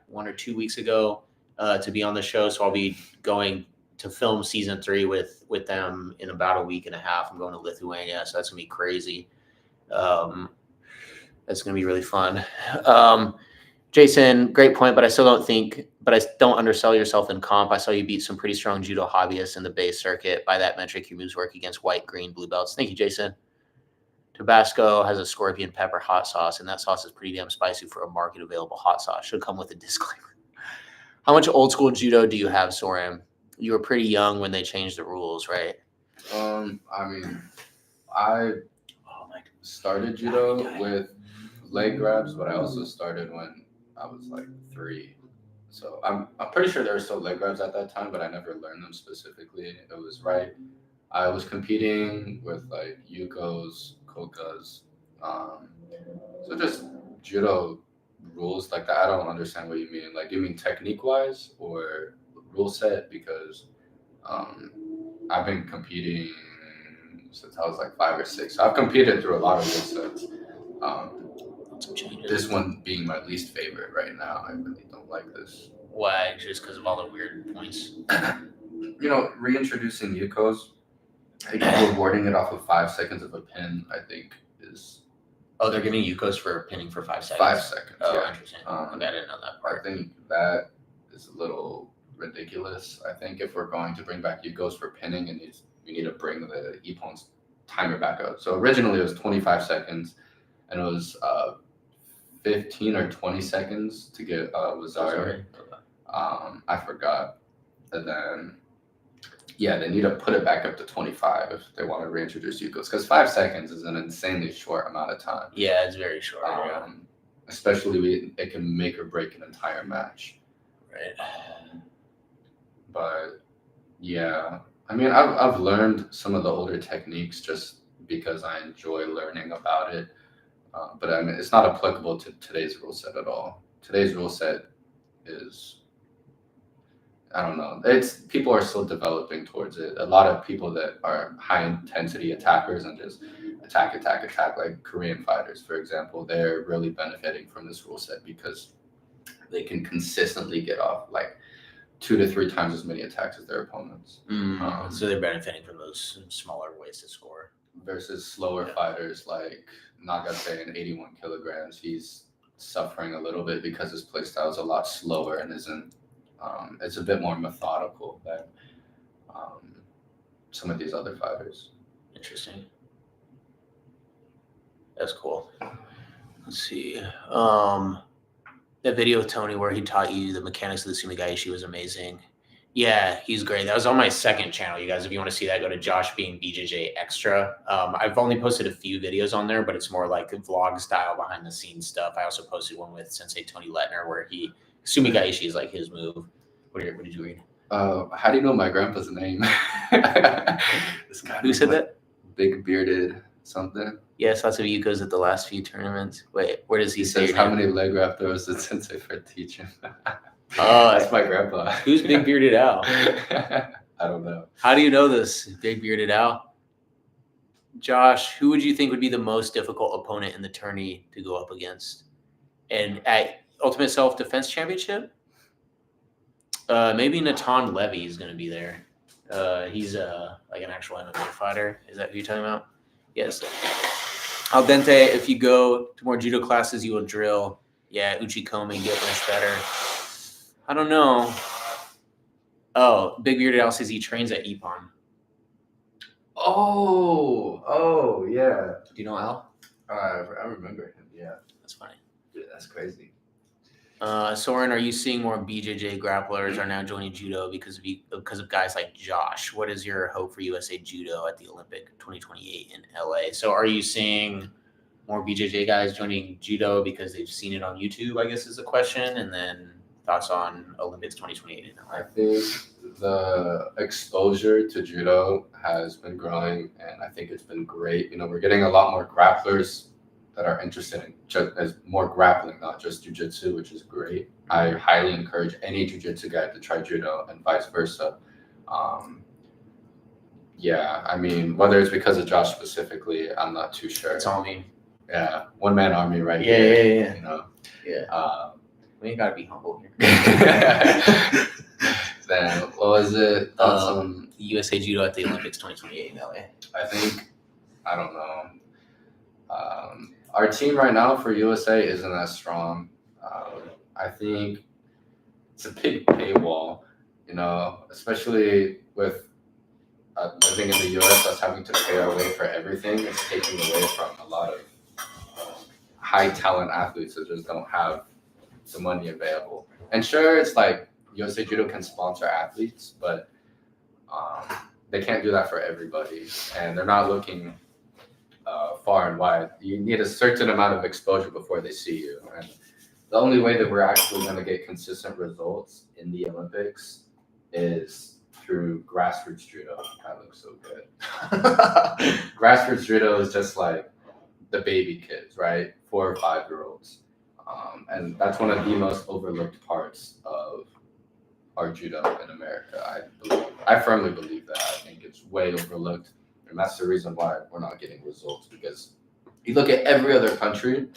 1 or 2 weeks ago to be on the show. So I'll be going to film season 3 with them in about a week and a half. I'm going to Lithuania, so that's gonna be crazy. That's gonna be really fun. Jason, great point, but I don't undersell yourself in comp. I saw you beat some pretty strong judo hobbyists in the Bay Circuit. By that metric, your moves work against white, green, blue belts. Thank you, Jason. Tabasco has a scorpion pepper hot sauce, and that sauce is pretty damn spicy for a market available hot sauce. Should come with a disclaimer. How much old school judo do you have, Soren? You were pretty young when they changed the rules, right? I mean, I started judo with leg grabs, but I also started when I was like 3. So I'm pretty sure there were still leg grabs at that time, but I never learned them specifically. It was right. I was competing with like Yukos, Kokas, so just judo rules like that. I don't understand what you mean. Like, you mean technique wise or rule set? Because I've been competing since I was like 5 or 6. So I've competed through a lot of rule sets. This one being my least favorite right now. I really don't like this. Why? Just because of all the weird points? Reintroducing Yukos, rewarding it off of 5 seconds of a pin, I think is... Oh, they're giving Yukos for pinning for 5 seconds? 5 seconds, Oh, yeah. Interesting. I didn't know that part. I think that is a little ridiculous. I think if we're going to bring back Yukos for pinning, we need to bring the Ippon's timer back up. So originally it was 25 seconds, and it was 15 or 20 seconds to get Wazari. I forgot. And then, yeah, they need to put it back up to 25 if they want to reintroduce Yukos, because 5 seconds is an insanely short amount of time. Yeah, it's very short. Especially it can make or break an entire match. Right. But yeah, I mean, I've learned some of the older techniques just because I enjoy learning about it. But I mean, it's not applicable to today's rule set at all. Today's rule set is, I don't know. People are still developing towards it. A lot of people that are high intensity attackers and just attack, like Korean fighters, for example, they're really benefiting from this rule set because they can consistently get off like 2 to 3 times as many attacks as their opponents. So they're benefiting from those smaller ways to score. Versus slower fighters like Nagase in 81 kilograms. He's suffering a little bit because his playstyle is a lot slower and isn't. It's a bit more methodical than some of these other fighters. Interesting. That's cool. Let's see. That video with Tony where he taught you the mechanics of the Sumigaishi was amazing. Yeah, he's great. That was on my second channel, you guys. If you want to see that, go to Josh Being BJJ Extra. I've only posted a few videos on there, but it's more like vlog style behind the scenes stuff. I also posted one with Sensei Tony Lettner where Sumigaishi is like his move. What did you read? How do you know my grandpa's name? This guy. Who said that? Big bearded something. Yes, lots of Yukos at the last few tournaments. Wait, where does he say? Says how many leg wrap throws did Sensei Fred teach him? Oh, that's my grandpa. Who's Big Bearded Al? I don't know. How do you know this, Big Bearded Al? Josh, who would you think would be the most difficult opponent in the tourney to go up against? And at Ultimate Self-Defense Championship? Maybe Natan Levy is going to be there. He's like an actual MMA fighter. Is that who you're talking about? Yes. Al dente, if you go to more judo classes, you will drill. Yeah, Uchikomi get much better. I don't know. Oh, Big Bearded Al says he trains at Ippon. Oh, yeah. Do you know Al? I remember him. Yeah, That's funny. dude, that's crazy. Soren, are you seeing more BJJ grapplers are now joining judo because of guys like Josh? What is your hope for USA Judo at the Olympic 2028 in LA? So, are you seeing more BJJ guys joining judo because they've seen it on YouTube? I guess is the question, and then thoughts on Olympics 2028 in LA. I think the exposure to judo has been growing, and I think it's been great. You know, we're getting a lot more grapplers that are interested in as more grappling, not just jujitsu, which is great. I highly encourage any jujitsu guy to try judo and vice versa. Yeah, I mean, whether it's because of Josh specifically, I'm not too sure. It's all me. Yeah, one man army right Yeah, here. yeah. You know. Yeah. We ain't gotta be humble here. Then what was it? The USA Judo at the Olympics 2028 in LA. I don't know. Our team right now for USA isn't as strong. I think it's a big paywall, you know, especially with living in the US, us having to pay our way for everything. It's taking away from a lot of high talent athletes that just don't have the money available. And sure, it's like USA Judo can sponsor athletes, but they can't do that for everybody, and they're not looking far and wide. You need a certain amount of exposure before they see you, and the only way that we're actually going to get consistent results in the Olympics is through grassroots judo. That looks so good. Grassroots judo is just like the baby kids, right? 4 or 5 year olds. And that's one of the most overlooked parts of our judo in America. I firmly believe that. I think it's way overlooked. And that's the reason why we're not getting results, because you look at every other country,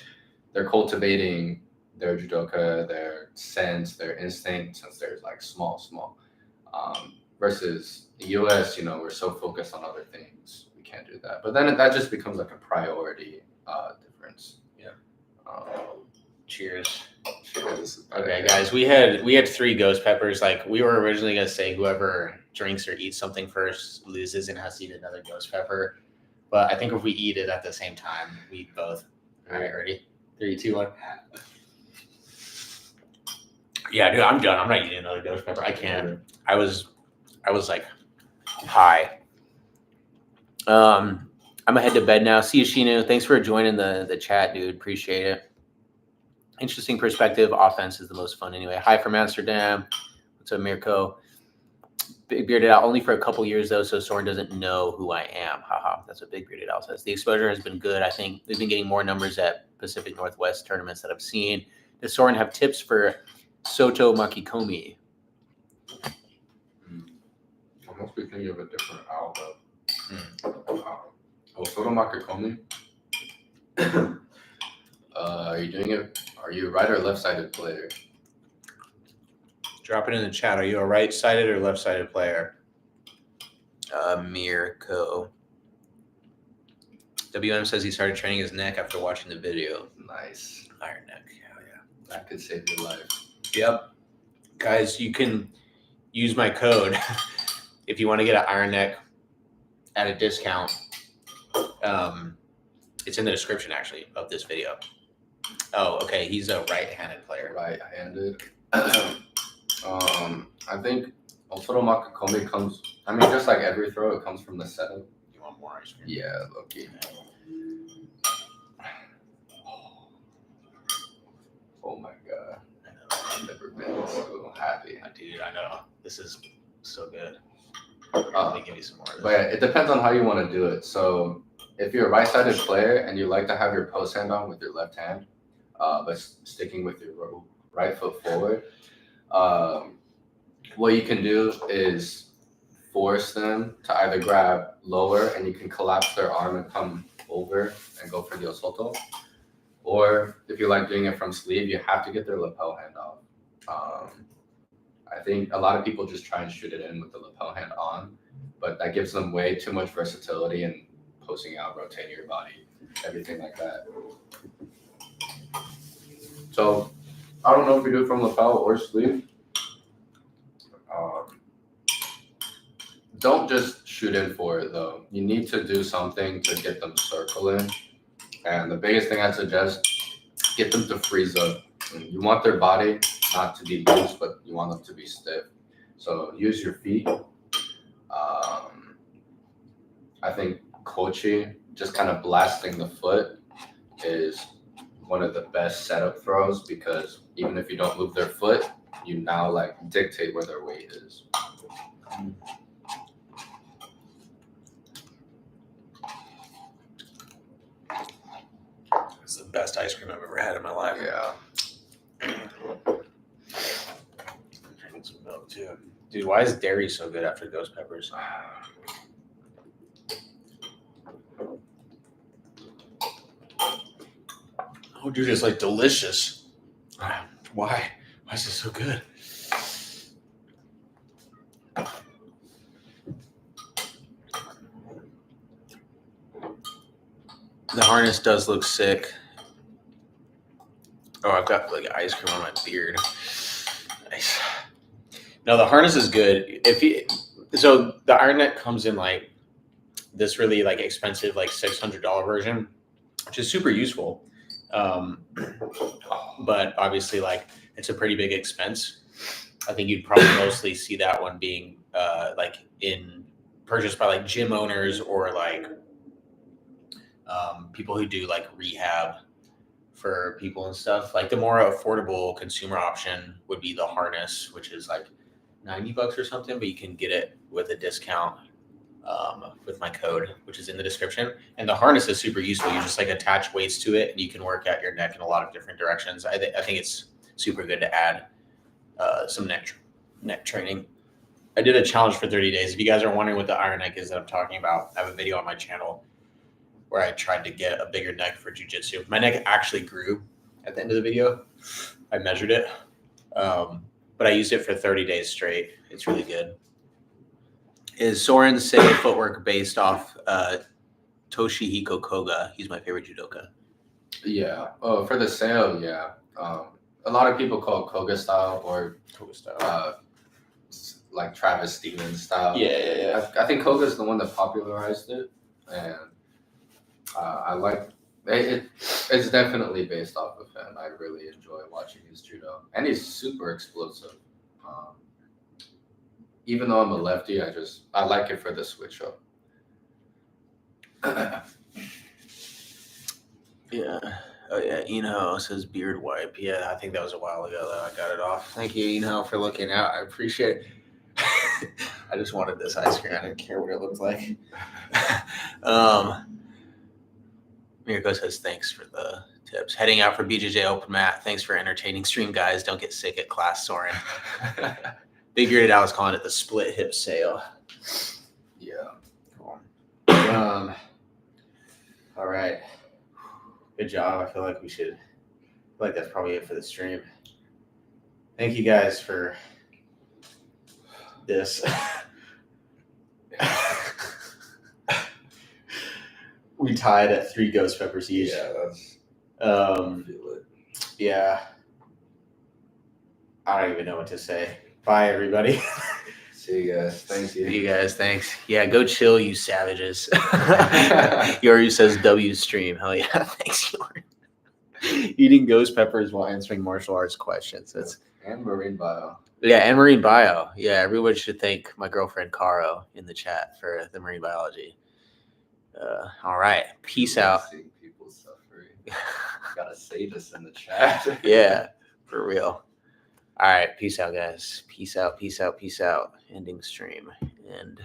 they're cultivating their judoka, their sense, their instinct, since they're like small. Versus the US, you know, we're so focused on other things. We can't do that. But then that just becomes like a priority difference. Yeah. Cheers. Cheers. Okay, guys, we had 3 ghost peppers. Like, we were originally gonna say whoever drinks or eats something first loses and has to eat another ghost pepper. But I think if we eat it at the same time, we eat both. All right, ready? 3, 2, 1. Yeah, dude, I'm done. I'm not eating another ghost pepper. I can't. I was like high. I'm gonna head to bed now. See you, Shinu. Thanks for joining the chat, dude. Appreciate it. Interesting perspective. Offense is the most fun anyway. Hi from Amsterdam. What's up, Mirko? Big Bearded Out only for a couple years though, so Soren doesn't know who I am. Haha, that's what Big Bearded Out says. The exposure has been good. I think we've been getting more numbers at Pacific Northwest tournaments that I've seen. Does Soren have tips for Soto Makikomi? I must be thinking of a different album. Soto Makikomi. Are you doing it? Are you a right or left-sided player? Drop it in the chat. Are you a right-sided or left-sided player? Mirko. WM says he started training his neck after watching the video. Nice. Iron neck. Hell yeah. That could save your life. Yep. Guys, you can use my code if you want to get an iron neck at a discount. It's in the description, actually, of this video. Oh, okay. He's a right-handed player. Right-handed. I think Soto Makikomi comes, I mean, just like every throw, it comes from the setup. You want more ice cream? Yeah, okay. Oh my God. I've never been so happy. Dude, I know. This is so good. Let me give you some more of this. But yeah, it depends on how you want to do it. So if you're a right-sided player and you like to have your post hand on with your left hand, but sticking with your right foot forward, what you can do is force them to either grab lower and you can collapse their arm and come over and go for the Osoto. Or if you like doing it from sleeve, you have to get their lapel hand off. I think a lot of people just try and shoot it in with the lapel hand on, but that gives them way too much versatility and posting out, rotating your body, everything like that. So I don't know if we do it from lapel or sleeve. Don't just shoot in for it though. You need to do something to get them circling. And the biggest thing I suggest, get them to freeze up. And you want their body not to be loose, but you want them to be stiff. So use your feet. I think kochi, just kind of blasting the foot, is one of the best setup throws because even if you don't move their foot, you now like dictate where their weight is. It's the best ice cream I've ever had in my life. Yeah. Drinking some milk too. Dude, why is dairy so good after ghost peppers? Oh, dude, it's like delicious. Why? Why is this so good? The harness does look sick. Oh, I've got like ice cream on my beard. Nice. No, the harness is good. So the iron neck comes in like this really like expensive like $600 version, which is super useful. But obviously like it's a pretty big expense. I think you'd probably mostly see that one being like purchased by like gym owners or like people who do like rehab for people and stuff. Like the more affordable consumer option would be the harness, which is like $90 or something, but you can get it with a discount with my code, which is in the description. And the harness is super useful. You just like attach weights to it and you can work out your neck in a lot of different directions. I think it's super good to add some neck training. I did a challenge for 30 days. If you guys are wondering what the iron neck is that I'm talking about, I have a video on my channel where I tried to get a bigger neck for jiu-jitsu. My neck actually grew at the end of the video. I measured it, but I used it for 30 days straight. It's really good. Is Soren's Seiya footwork based off Toshihiko Koga? He's my favorite judoka. Yeah. Oh, for the sale, yeah. A lot of people call it Koga style or Koga style. Like Travis Stevens style. Yeah. I think Koga's the one that popularized it, and I like it. It's definitely based off of him. I really enjoy watching his judo, and he's super explosive. Even though I'm a lefty, I like it for the switch up. Yeah. Oh yeah, Eno says beard wipe. Yeah, I think that was a while ago that I got it off. Thank you, Eno, for looking out. I appreciate it. I just wanted this ice cream. I didn't care what it looked like. Mirko says thanks for the tips. Heading out for BJJ Open Mat. Thanks for entertaining stream, guys. Don't get sick at class, Soren. Big Bearded Al was calling it the split hip sale. Yeah. Cool. All right. Good job. I feel like that's probably it for the stream. Thank you guys for this. We tied at 3 ghost peppers each. Yeah, that's. Feel it. Yeah. I don't even know what to say. Bye, everybody. See you guys. Thank you. See you guys. Thanks. Yeah, go chill, you savages. Yoru says W stream. Hell yeah. Thanks, Yoru. Eating ghost peppers while answering martial arts questions. And marine bio. Yeah, and marine bio. Yeah, everybody should thank my girlfriend Caro in the chat for the marine biology. All right. Peace out. Seeing people suffering. Gotta say this in the chat. Yeah, for real. All right. Peace out, guys. Peace out. Ending stream. And